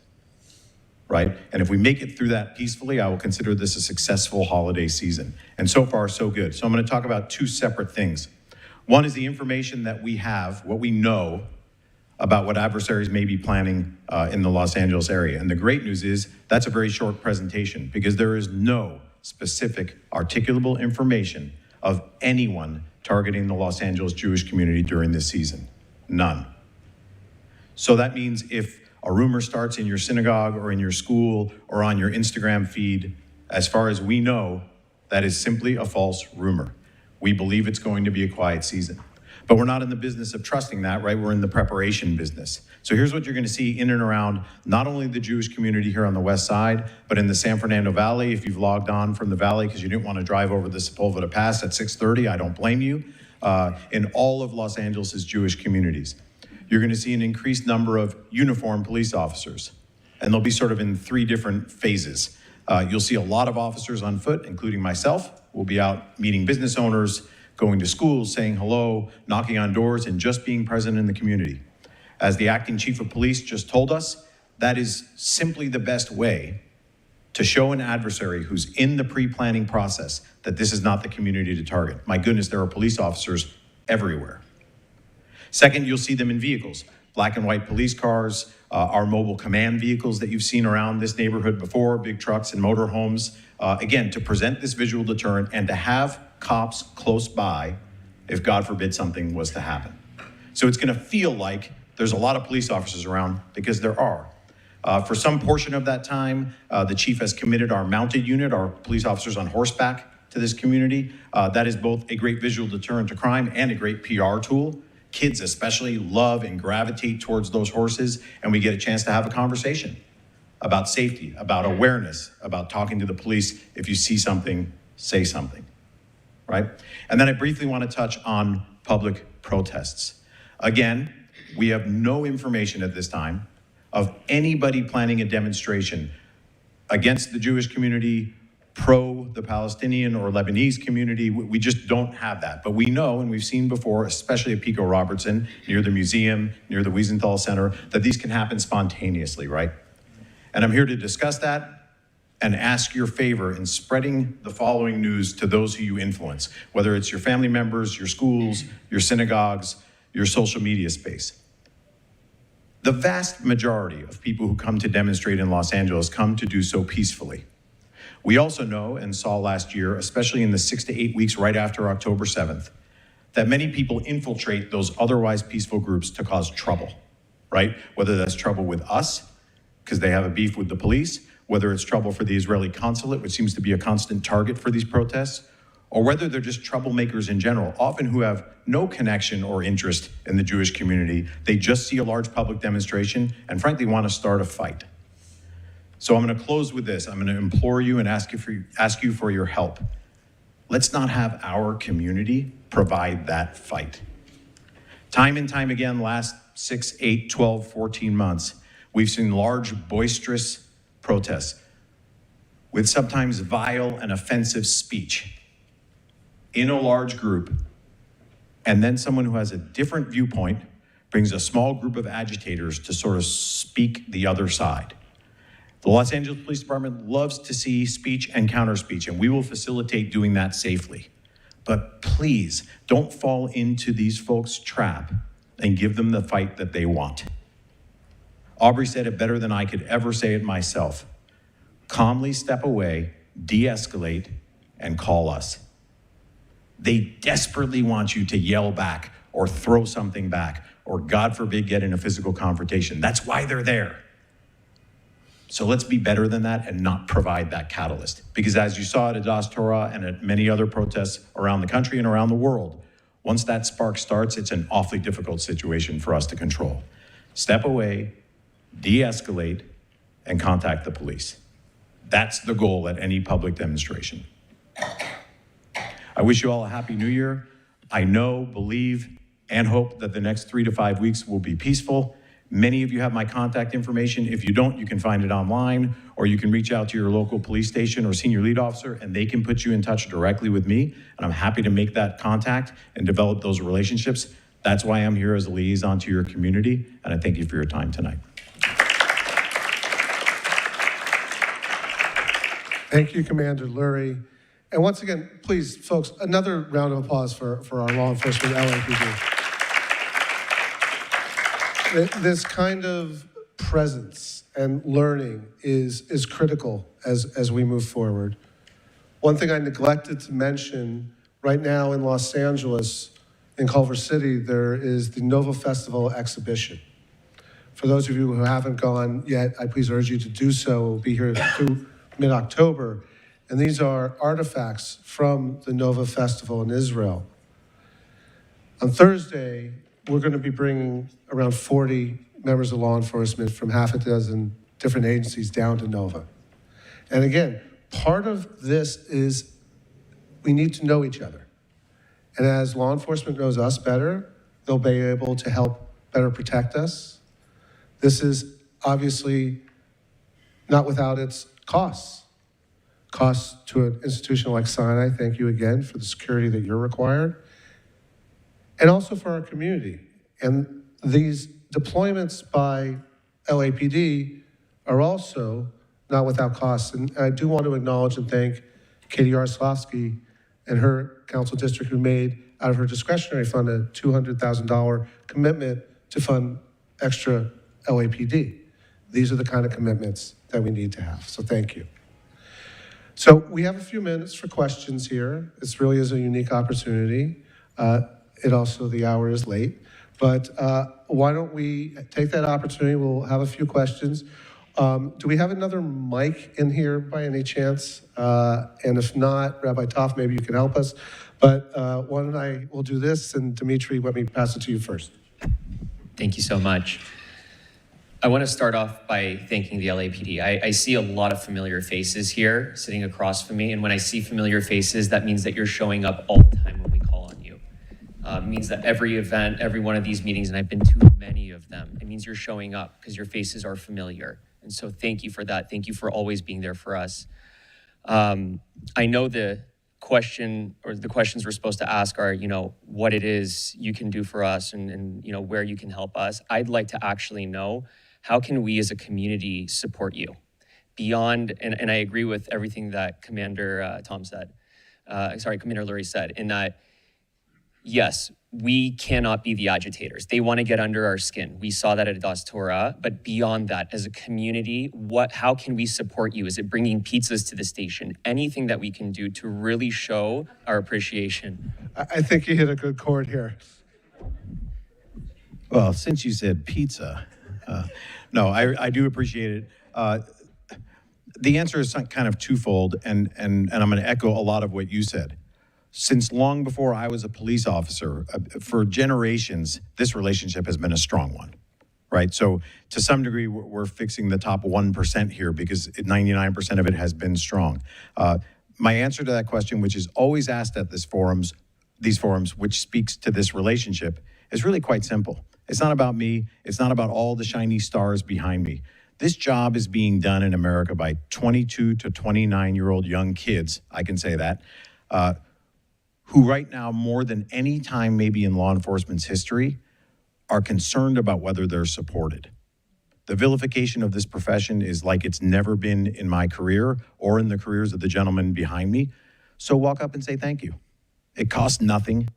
right? And if we make it through that peacefully, I will consider this a successful holiday season. And so far, so good. So I'm going to talk about 2 separate things. One is the information that we have, what we know about what adversaries may be planning in the Los Angeles area. And the great news is that's a very short presentation, because there is no specific articulable information of anyone targeting the Los Angeles Jewish community during this season. None. So that means if a rumor starts in your synagogue or in your school or on your Instagram feed, as far as we know, that is simply a false rumor. We believe it's going to be a quiet season. But we're not in the business of trusting that, right? We're in the preparation business. So here's what you're going to see in and around not only the Jewish community here on the west side, but in the San Fernando Valley. If you've logged on from the valley because you didn't want to drive over the Sepulveda Pass at 6:30, I don't blame you. In all of Los Angeles' Jewish communities. You're going to see an increased number of uniformed police officers. and they'll be sort of in 3 different phases. You'll see a lot of officers on foot, including myself. We'll be out meeting business owners, going to schools, saying hello, knocking on doors, and just being present in the community. As the acting chief of police just told us, that is simply the best way to show an adversary who's in the pre-planning process that this is not the community to target. My goodness, there are police officers everywhere. Second, you'll see them in vehicles, black and white police cars, our mobile command vehicles that you've seen around this neighborhood before, big trucks and motorhomes, again, to present this visual deterrent and to have cops close by if, God forbid, something was to happen. So it's gonna feel like there's a lot of police officers around, because there are. For some portion of that time, the chief has committed our mounted unit, our police officers on horseback, to this community. That is both a great visual deterrent to crime and a great PR tool. Kids especially love and gravitate towards those horses, and we get a chance to have a conversation about safety, about awareness, about talking to the police. If you see something, say something, right? And then I briefly want to touch on public protests. Again, we have no information at this time of anybody planning a demonstration against the Jewish community, pro the Palestinian or Lebanese community. We just don't have that. But we know, and we've seen before, especially at Pico Robertson, near the museum, near the Wiesenthal Center, that these can happen spontaneously, right? And I'm here to discuss that and ask your favor in spreading the following news to those who you influence, whether it's your family members, your schools, your synagogues, your social media space. The vast majority of people who come to demonstrate in Los Angeles come to do so peacefully. We also know and saw last year, especially in the 6 to 8 weeks right after October 7th, that many people infiltrate those otherwise peaceful groups to cause trouble, right? Whether that's trouble with us, because they have a beef with the police, whether it's trouble for the Israeli consulate, which seems to be a constant target for these protests, or whether they're just troublemakers in general, often who have no connection or interest in the Jewish community. They just see a large public demonstration and frankly want to start a fight. So I'm going to close with this. I'm going to implore you and ask you for your help. Let's not have our community provide that fight. Time and time again, last 6, 8, 12, 14 months, we've seen large, boisterous protests with sometimes vile and offensive speech in a large group, and then someone who has a different viewpoint brings a small group of agitators to sort of speak the other side. The Los Angeles Police Department loves to see speech and counter speech, and we will facilitate doing that safely. But please, don't fall into these folks' trap and give them the fight that they want. Aubrey said it better than I could ever say it myself. Calmly step away, de-escalate, and call us. They desperately want you to yell back or throw something back or, God forbid, get in a physical confrontation. That's why they're there. So let's be better than that and not provide that catalyst. Because as you saw at Adas Torah and at many other protests around the country and around the world, once that spark starts, it's an awfully difficult situation for us to control. Step away, de-escalate, and contact the police. That's the goal at any public demonstration. I wish you all a happy new year. I know, believe, and hope that the next 3 to 5 weeks will be peaceful. Many of you have my contact information. If you don't, you can find it online, or you can reach out to your local police station or senior lead officer, and they can put you in touch directly with me. And I'm happy to make that contact and develop those relationships. That's why I'm here as a liaison to your community, and I thank you for your time tonight. Thank you, Commander Lurie. And once again, please, folks, another round of applause for our law enforcement LAPD. This kind of presence and learning is critical as we move forward. One thing I neglected to mention, right now in Los Angeles, in Culver City, there is the Nova Festival exhibition. For those of you who haven't gone yet, I please urge you to do so. We'll be here through mid-October. And these are artifacts from the Nova Festival in Israel. On Thursday, we're going to be bringing around 40 members of law enforcement from half a dozen different agencies down to Nova. And again, part of this is we need to know each other. And as law enforcement knows us better, they'll be able to help better protect us. This is obviously not without its costs. Costs to an institution like Sinai, thank you again for the security that you're required, and also for our community. And these deployments by LAPD are also not without costs. And I do want to acknowledge and thank Katie Yaroslawski and her council district, who made out of her discretionary fund a $200,000 commitment to fund extra LAPD. These are the kind of commitments that we need to have, so thank you. So we have a few minutes for questions here. This really is a unique opportunity. The hour is late, but why don't we take that opportunity? We'll have a few questions. Do we have another mic in here by any chance? And if not, Rabbi Toff, maybe you can help us. But we'll do this, and Dimitri, let me pass it to you first. Thank you so much. I want to start off by thanking the LAPD. I see a lot of familiar faces here sitting across from me, and when I see familiar faces, that means that you're showing up all the time when we call on you. It means that every event, every one of these meetings, and I've been to many of them, it means you're showing up because your faces are familiar. And so thank you for that. Thank you for always being there for us. I know the question, or the questions we're supposed to ask are, what it is you can do for us and where you can help us. I'd like to actually know, how can we as a community support you? Beyond, and I agree with everything that Commander Commander Lurie said, in that, yes, we cannot be the agitators. They want to get under our skin. We saw that at Das Torah, but beyond that, as a community, how can we support you? Is it bringing pizzas to the station? Anything that we can do to really show our appreciation. I think you hit a good chord here. Well, since you said pizza, no, I do appreciate it. The answer is kind of twofold, and I'm going to echo a lot of what you said. Since long before I was a police officer, for generations, this relationship has been a strong one, right? So to some degree, we're fixing the top 1% here because 99% of it has been strong. My answer to that question, which is always asked at these forums, which speaks to this relationship, is really quite simple. It's not about me. It's not about all the shiny stars behind me. This job is being done in America by 22 to 29-year-old young kids, I can say that, who right now, more than any time maybe in law enforcement's history, are concerned about whether they're supported. The vilification of this profession is like it's never been in my career or in the careers of the gentlemen behind me. So walk up and say thank you. It costs nothing.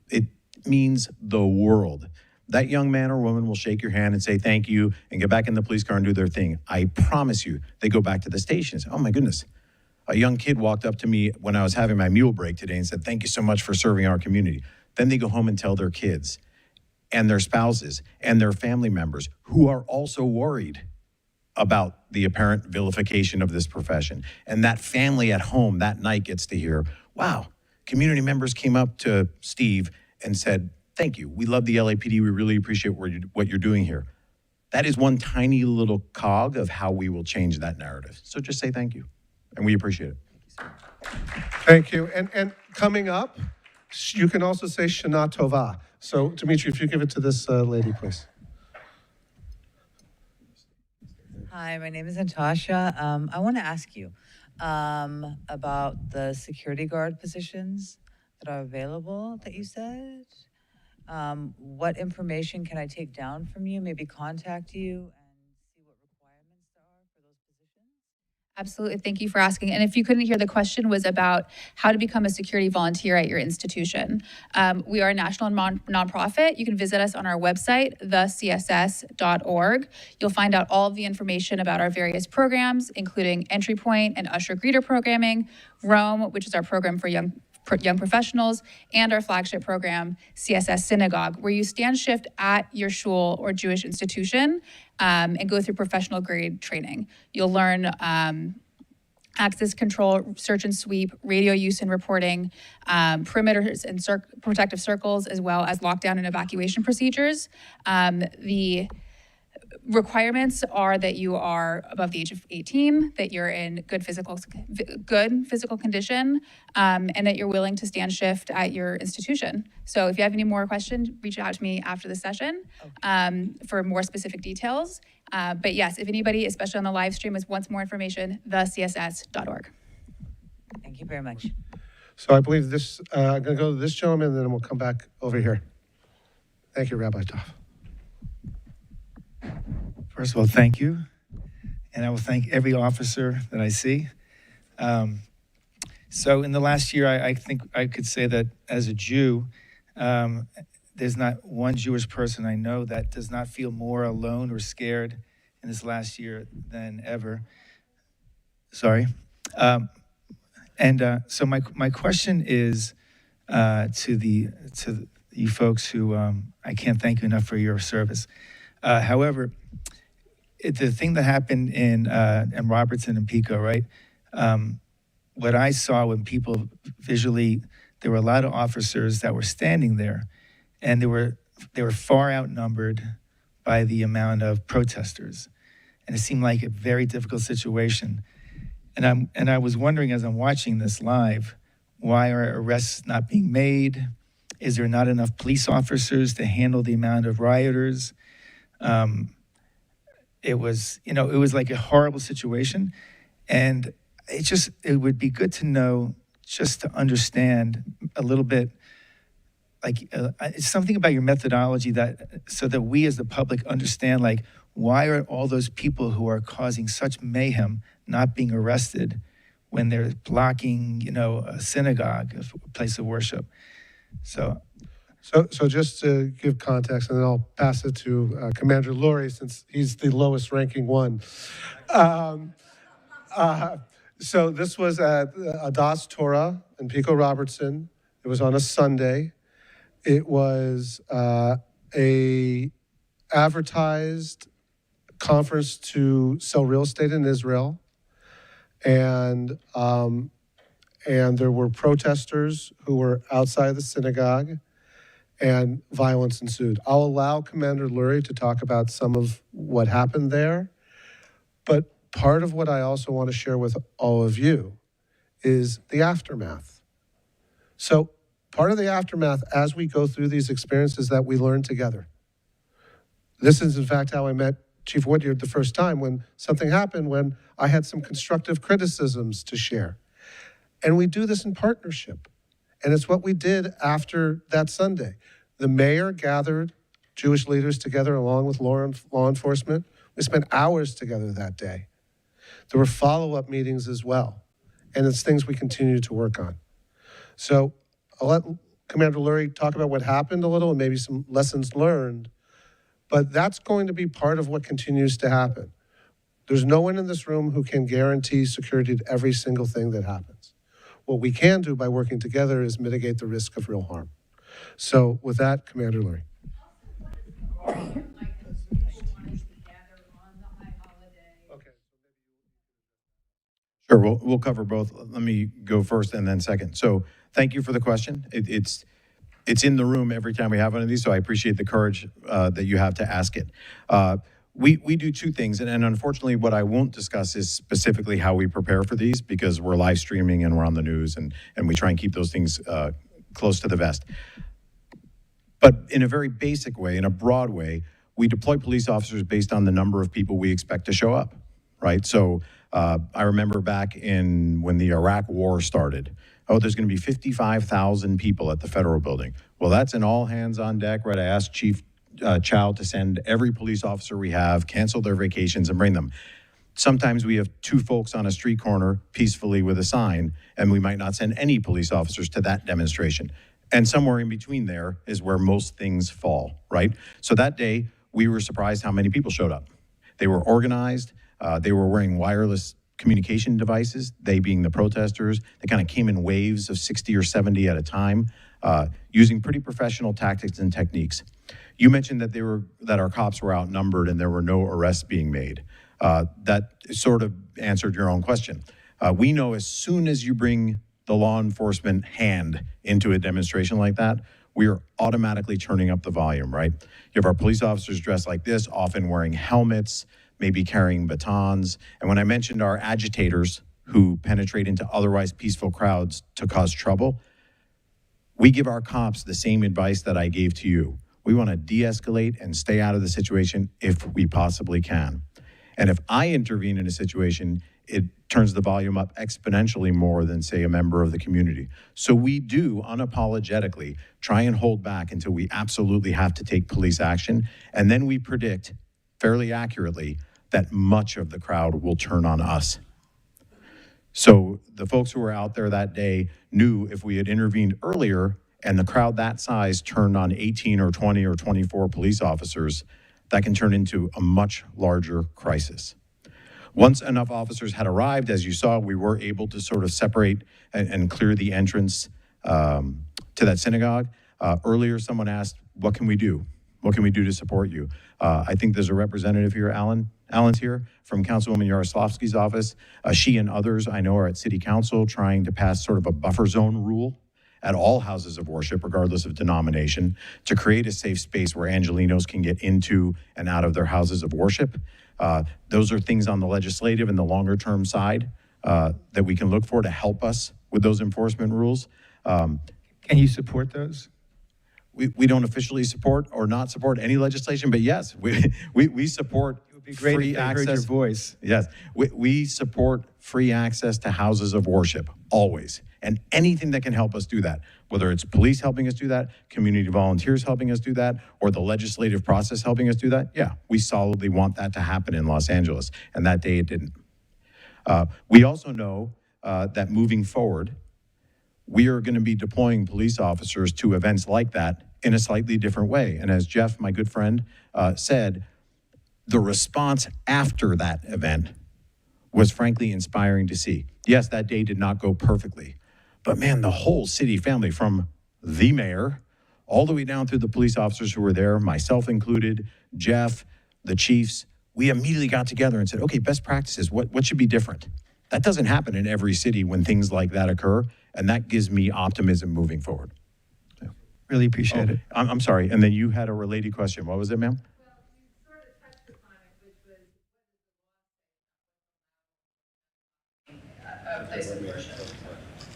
It means the world. That young man or woman will shake your hand and say thank you and get back in the police car and do their thing. I promise you, they go back to the station and say, oh my goodness. A young kid walked up to me when I was having my mule break today and said, thank you so much for serving our community. Then they go home and tell their kids and their spouses and their family members who are also worried about the apparent vilification of this profession. And that family at home that night gets to hear, wow, community members came up to Steve and said, thank you. We love the LAPD. We really appreciate what you're doing here. That is one tiny little cog of how we will change that narrative. So just say thank you. And we appreciate it. Thank you. And coming up, you can also say Shana Tova. So, Dimitri, if you give it to this lady, please. Hi, my name is Natasha. I want to ask you about the security guard positions that are available that you said. What information can I take down from you, maybe contact you and see what requirements there are for those positions? Absolutely. Thank you for asking. And if you couldn't hear, the question was about how to become a security volunteer at your institution. We are a national nonprofit. You can visit us on our website, thecss.org. You'll find out all of the information about our various programs, including Entry Point and Usher Greeter programming, Rome, which is our program for young professionals, and our flagship program, CSS Synagogue, where you stand shift at your shul or Jewish institution and go through professional grade training. You'll learn access control, search and sweep, radio use and reporting, perimeters and protective circles, as well as lockdown and evacuation procedures. The requirements are that you are above the age of 18, that you're in good physical condition, and that you're willing to stand shift at your institution. So if you have any more questions, reach out to me after the session for more specific details. But yes, if anybody, especially on the live stream, wants more information, thecss.org. Thank you very much. So I believe this, I'm going to go to this gentleman, and then we'll come back over here. Thank you, Rabbi Tov. First of all, thank you. And I will thank every officer that I see. So in the last year, I think I could say that as a Jew, there's not one Jewish person I know that does not feel more alone or scared in this last year than ever. Sorry. So my question is to you folks who I can't thank you enough for your service. However, the thing that happened in Robertson and Pico, right? What I saw when people visually, there were a lot of officers that were standing there, and they were far outnumbered by the amount of protesters, and it seemed like a very difficult situation. And I was wondering as I'm watching this live, why are arrests not being made? Is there not enough police officers to handle the amount of rioters? It was like a horrible situation, and it would be good to know, just to understand a little bit, like it's something about your methodology so that we as the public understand, like, why are all those people who are causing such mayhem not being arrested when they're blocking, a synagogue, a place of worship? So just to give context, and then I'll pass it to Commander Lurie, since he's the lowest ranking one. So this was at Adas Torah in Pico Robertson. It was on a Sunday. It was a advertised conference to sell real estate in Israel, and there were protesters who were outside the synagogue, and violence ensued. I'll allow Commander Lurie to talk about some of what happened there, but part of what I also want to share with all of you is the aftermath. So part of the aftermath as we go through these experiences that we learn together. This is, in fact, how I met Chief Woodyard the first time, when something happened, when I had some constructive criticisms to share. And we do this in partnership. And it's what we did after that Sunday. The mayor gathered Jewish leaders together along with law enforcement. We spent hours together that day. There were follow-up meetings as well. And it's things we continue to work on. So I'll let Commander Lurie talk about what happened a little and maybe some lessons learned. But that's going to be part of what continues to happen. There's no one in this room who can guarantee security to every single thing that happens. What we can do by working together is mitigate the risk of real harm. So with that, Commander Lurie. Sure, we'll cover both. Let me go first and then second. So thank you for the question. It's in the room every time we have one of these, so I appreciate the courage that you have to ask it. We do two things, and unfortunately what I won't discuss is specifically how we prepare for these, because we're live streaming and we're on the news, and we try and keep those things close to the vest. But in a very basic way, in a broad way, we deploy police officers based on the number of people we expect to show up, right? So I remember back when the Iraq War started, there's going to be 55,000 people at the federal building. Well, that's an all hands on deck, right? I asked Chief Chow to send every police officer we have, cancel their vacations, and bring them. Sometimes we have two folks on a street corner peacefully with a sign, and we might not send any police officers to that demonstration. And somewhere in between there is where most things fall, right? So that day, we were surprised how many people showed up. They were organized. They were wearing wireless communication devices, they being the protesters. They kind of came in waves of 60 or 70 at a time, using pretty professional tactics and techniques. You mentioned that our cops were outnumbered and there were no arrests being made. That sort of answered your own question. We know as soon as you bring the law enforcement hand into a demonstration like that, we are automatically turning up the volume, right? You have our police officers dressed like this, often wearing helmets, maybe carrying batons. And when I mentioned our agitators who penetrate into otherwise peaceful crowds to cause trouble, we give our cops the same advice that I gave to you. We want to de-escalate and stay out of the situation if we possibly can. And if I intervene in a situation, it turns the volume up exponentially more than, say, a member of the community. So we do unapologetically try and hold back until we absolutely have to take police action. And then we predict fairly accurately that much of the crowd will turn on us. So the folks who were out there that day knew if we had intervened earlier and the crowd that size turned on 18 or 20 or 24 police officers, that can turn into a much larger crisis. Once enough officers had arrived, as you saw, we were able to sort of separate and clear the entrance to that synagogue. Earlier, someone asked, what can we do? What can we do to support you? I think there's a representative here, Alan. Alan's here from Councilwoman Yaroslavsky's office. She and others I know are at City Council trying to pass sort of a buffer zone rule at all houses of worship, regardless of denomination, to create a safe space where Angelinos can get into and out of their houses of worship. Those are things on the legislative and the longer term side that we can look for to help us with those enforcement rules. Can you support those? We don't officially support or not support any legislation, but yes, we support It would be great free if they heard your access. voice. Yes, we support free access to houses of worship, always. And anything that can help us do that, whether it's police helping us do that, community volunteers helping us do that, or the legislative process helping us do that, yeah, we solidly want that to happen in Los Angeles. And that day it didn't. We also know that moving forward, we are going to be deploying police officers to events like that in a slightly different way. And as Jeff, my good friend, said, the response after that event was frankly inspiring to see. Yes, that day did not go perfectly, but man, the whole city family, from the mayor all the way down through the police officers who were there, myself included, Jeff, the chiefs, we immediately got together and said, okay, best practices, what should be different? That doesn't happen in every city when things like that occur, and that gives me optimism moving forward. Really appreciate it. I'm sorry, and then you had a related question. What was it, ma'am?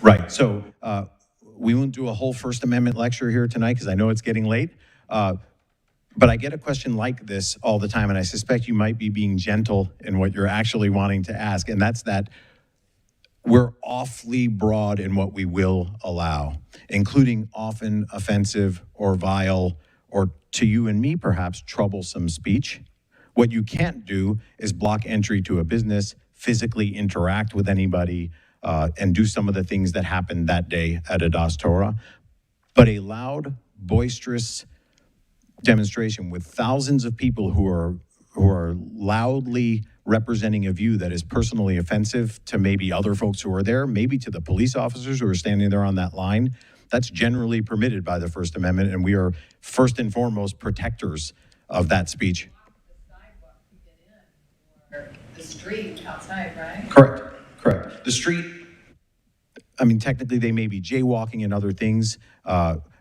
Right, so we won't do a whole First Amendment lecture here tonight because I know it's getting late. But I get a question like this all the time, and I suspect you might be being gentle in what you're actually wanting to ask, and that's that we're awfully broad in what we will allow, including often offensive or vile or, to you and me perhaps, troublesome speech. What you can't do is block entry to a business, physically interact with anybody, and do some of the things that happened that day at Adas Torah. But a loud, boisterous demonstration with thousands of people who are loudly representing a view that is personally offensive to maybe other folks who are there, maybe to the police officers who are standing there on that line, that's generally permitted by the First Amendment, and we are first and foremost protectors of that speech. The street outside, right? Correct. The street, I mean, technically they may be jaywalking and other things.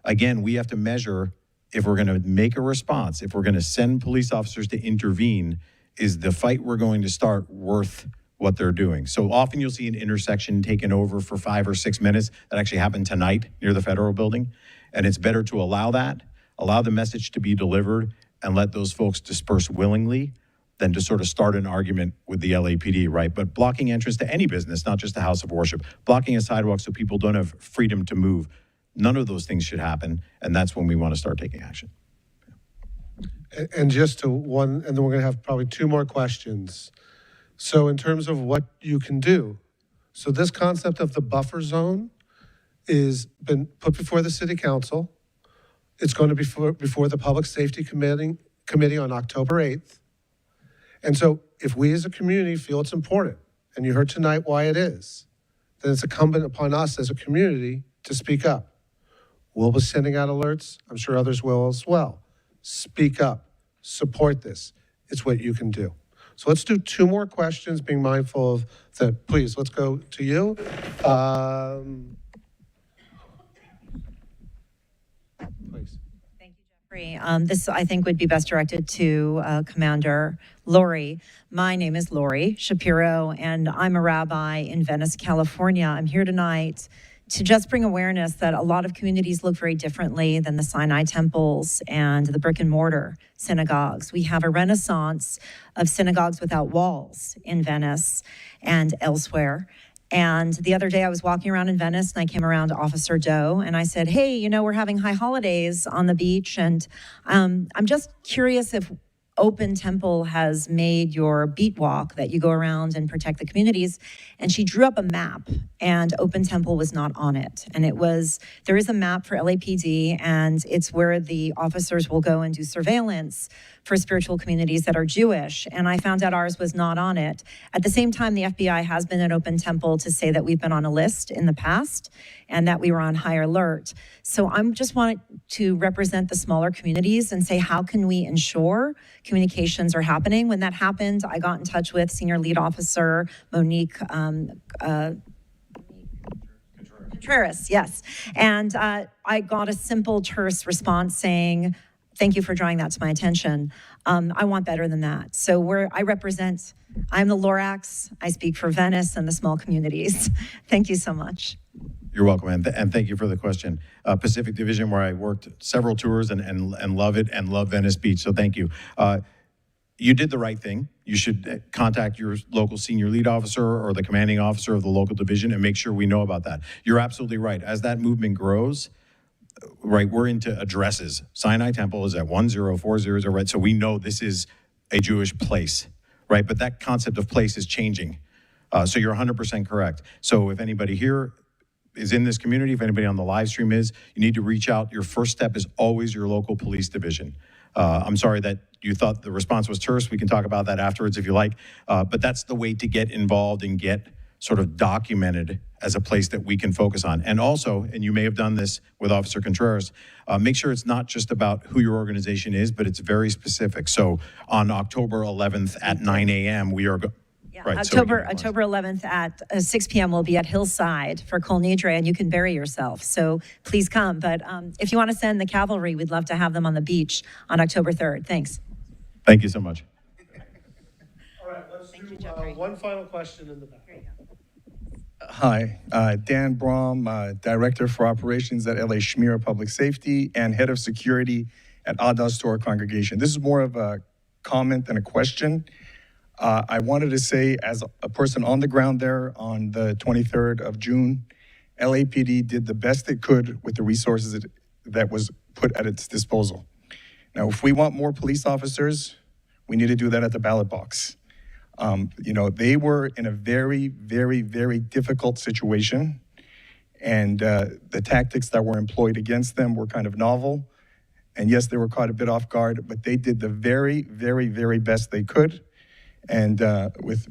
Again, we have to measure if we're going to make a response, if we're going to send police officers to intervene, is the fight we're going to start worth what they're doing? So often you'll see an intersection taken over for 5 or 6 minutes. That actually happened tonight near the federal building. And it's better to allow that, allow the message to be delivered, and let those folks disperse willingly than to sort of start an argument with the LAPD, right? But blocking entrance to any business, not just a house of worship, blocking a sidewalk so people don't have freedom to move, none of those things should happen, and that's when we want to start taking action. And just to one, and then we're going to have probably 2 more questions. So in terms of what you can do, so this concept of the buffer zone is been put before the city council. It's going to be before the Public Safety Committee on October 8th. And so if we as a community feel it's important, and you heard tonight why it is, then it's incumbent upon us as a community to speak up. We'll be sending out alerts. I'm sure others will as well. Speak up. Support this. It's what you can do. So let's do 2 more questions, being mindful of that. Please, let's go to you. please. Thank you, Jeffrey. This, I think, would be best directed to Commander Lori. My name is Lori Shapiro, and I'm a rabbi in Venice, California. I'm here tonight to just bring awareness that a lot of communities look very differently than the Sinai temples and the brick and mortar synagogues. We have a renaissance of synagogues without walls in Venice and elsewhere. And the other day I was walking around in Venice and I came around Officer Doe and I said, hey, you know, we're having high holidays on the beach. And I'm just curious if Open Temple has made your beat walk that you go around and protect the communities. And she drew up a map and Open Temple was not on it. And there is a map for LAPD and it's where the officers will go and do surveillance for spiritual communities that are Jewish. And I found out ours was not on it. At the same time, the FBI has been at Open Temple to say that we've been on a list in the past and that we were on high alert. So I'm just wanting to represent the smaller communities and say, how can we ensure communications are happening? When that happened, I got in touch with Senior Lead Officer Monique Contreras, yes. And I got a simple, terse response saying, thank you for drawing that to my attention. I want better than that. So I'm the Lorax. I speak for Venice and the small communities. Thank you so much. You're welcome, and thank you for the question. Pacific Division, where I worked several tours and love it and love Venice Beach, so thank you. You did the right thing. You should contact your local senior lead officer or the commanding officer of the local division and make sure we know about that. You're absolutely right. As that movement grows, right, we're into addresses. Sinai Temple is at 10400, right? So we know this is a Jewish place, right? But that concept of place is changing. So you're 100% correct. So if anybody here is in this community, if anybody on the live stream is, you need to reach out. Your first step is always your local police division. I'm sorry that you thought the response was terse. We can talk about that afterwards if you like. But that's the way to get involved and get sort of documented as a place that we can focus on. And also, and you may have done this with Officer Contreras, make sure it's not just about who your organization is, but it's very specific. So on October 11th at 9 a.m., we are... Yeah, right, October 11th at 6 p.m. we'll be at Hillside for Kol Nidre, and you can bury yourself. So please come. But if you want to send the cavalry, we'd love to have them on the beach on October 3rd. Thanks. Thank you so much. All right, let's do one final question in the back. Hi, Dan Brom, Director for Operations at LA Shmira Public Safety and Head of Security at Adas Torah Congregation. This is more of a comment than a question. I wanted to say, as a person on the ground there on the 23rd of June, LAPD did the best it could with the resources that was put at its disposal. Now, if we want more police officers, we need to do that at the ballot box. They were in a very, very, very difficult situation, and the tactics that were employed against them were kind of novel. And yes, they were caught a bit off guard, but they did the very, very, very best they could. And with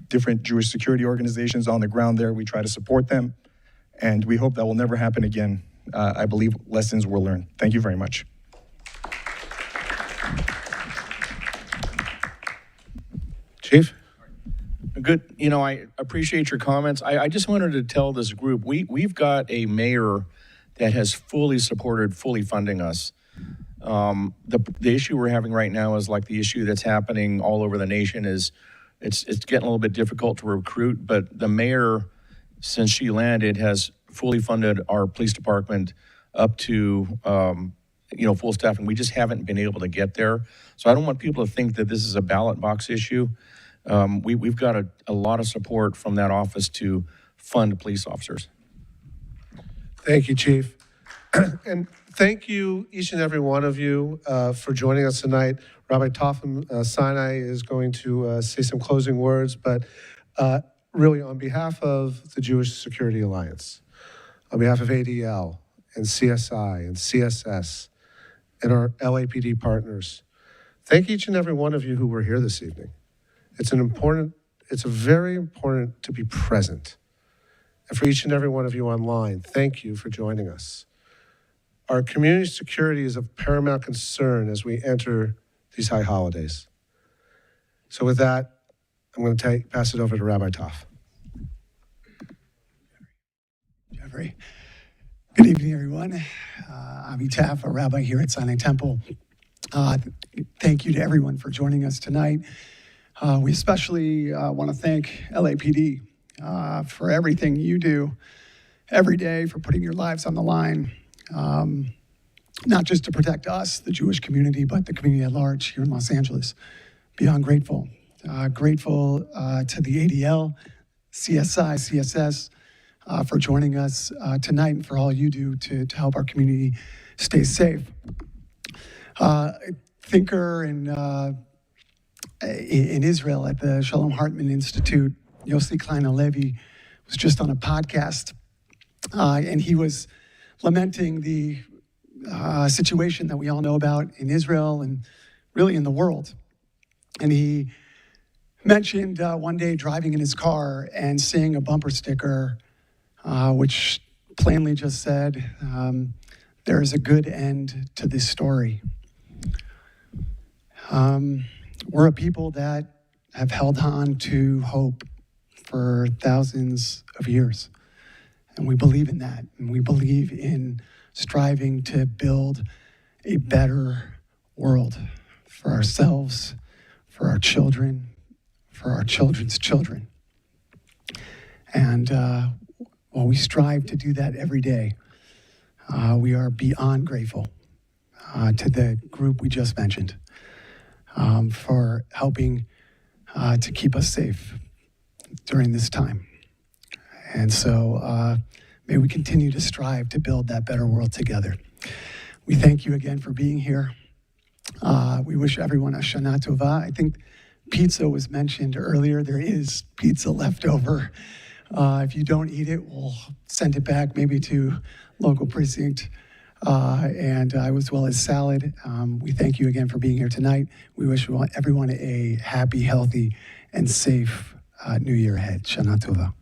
different Jewish security organizations on the ground there, we try to support them, and we hope that will never happen again. I believe lessons were learned. Thank you very much. Chief? Good. I appreciate your comments. I just wanted to tell this group, we've got a mayor that has fully supported, fully funding us. The issue we're having right now is like the issue that's happening all over the nation is it's getting a little bit difficult to recruit, but the mayor, since she landed, has fully funded our police department up to, full staff, and we just haven't been able to get there. So I don't want people to think that this is a ballot box issue. We've got a lot of support from that office to fund police officers. Thank you, Chief. And thank you, each and every one of you, for joining us tonight. Rabbi Topham Sinai is going to say some closing words, but really on behalf of the Jewish Security Alliance, on behalf of ADL and CSI and CSS and our LAPD partners, thank each and every one of you who were here this evening. It's very important to be present. And for each and every one of you online, thank you for joining us. Our community security is of paramount concern as we enter these high holidays. So with that, I'm going to pass it over to Rabbi Toph. Jeffrey. Good evening, everyone. Avi Taff, a rabbi here at Sinai Temple. Thank you to everyone for joining us tonight. We especially want to thank LAPD for everything you do every day, for putting your lives on the line, not just to protect us, the Jewish community, but the community at large here in Los Angeles. Beyond grateful. Grateful to the ADL, CSI, CSS, for joining us tonight and for all you do to help our community stay safe. Thinker in Israel at the Shalom Hartman Institute, Yossi Klein Halevi, was just on a podcast, and he was lamenting the situation that we all know about in Israel and really in the world. And he mentioned one day driving in his car and seeing a bumper sticker which plainly just said, there is a good end to this story. We're a people that have held on to hope for thousands of years. And we believe in that. And we believe in striving to build a better world for ourselves, for our children, for our children's children. And while we strive to do that every day, we are beyond grateful to the group we just mentioned for helping to keep us safe during this time. And so may we continue to strive to build that better world together. We thank you again for being here. We wish everyone a Shana Tova. I think pizza was mentioned earlier. There is pizza left over. If you don't eat it, we'll send it back maybe to local precinct, and as well as salad. We thank you again for being here tonight. We wish everyone a happy, healthy, and safe New Year ahead. Shana Tova.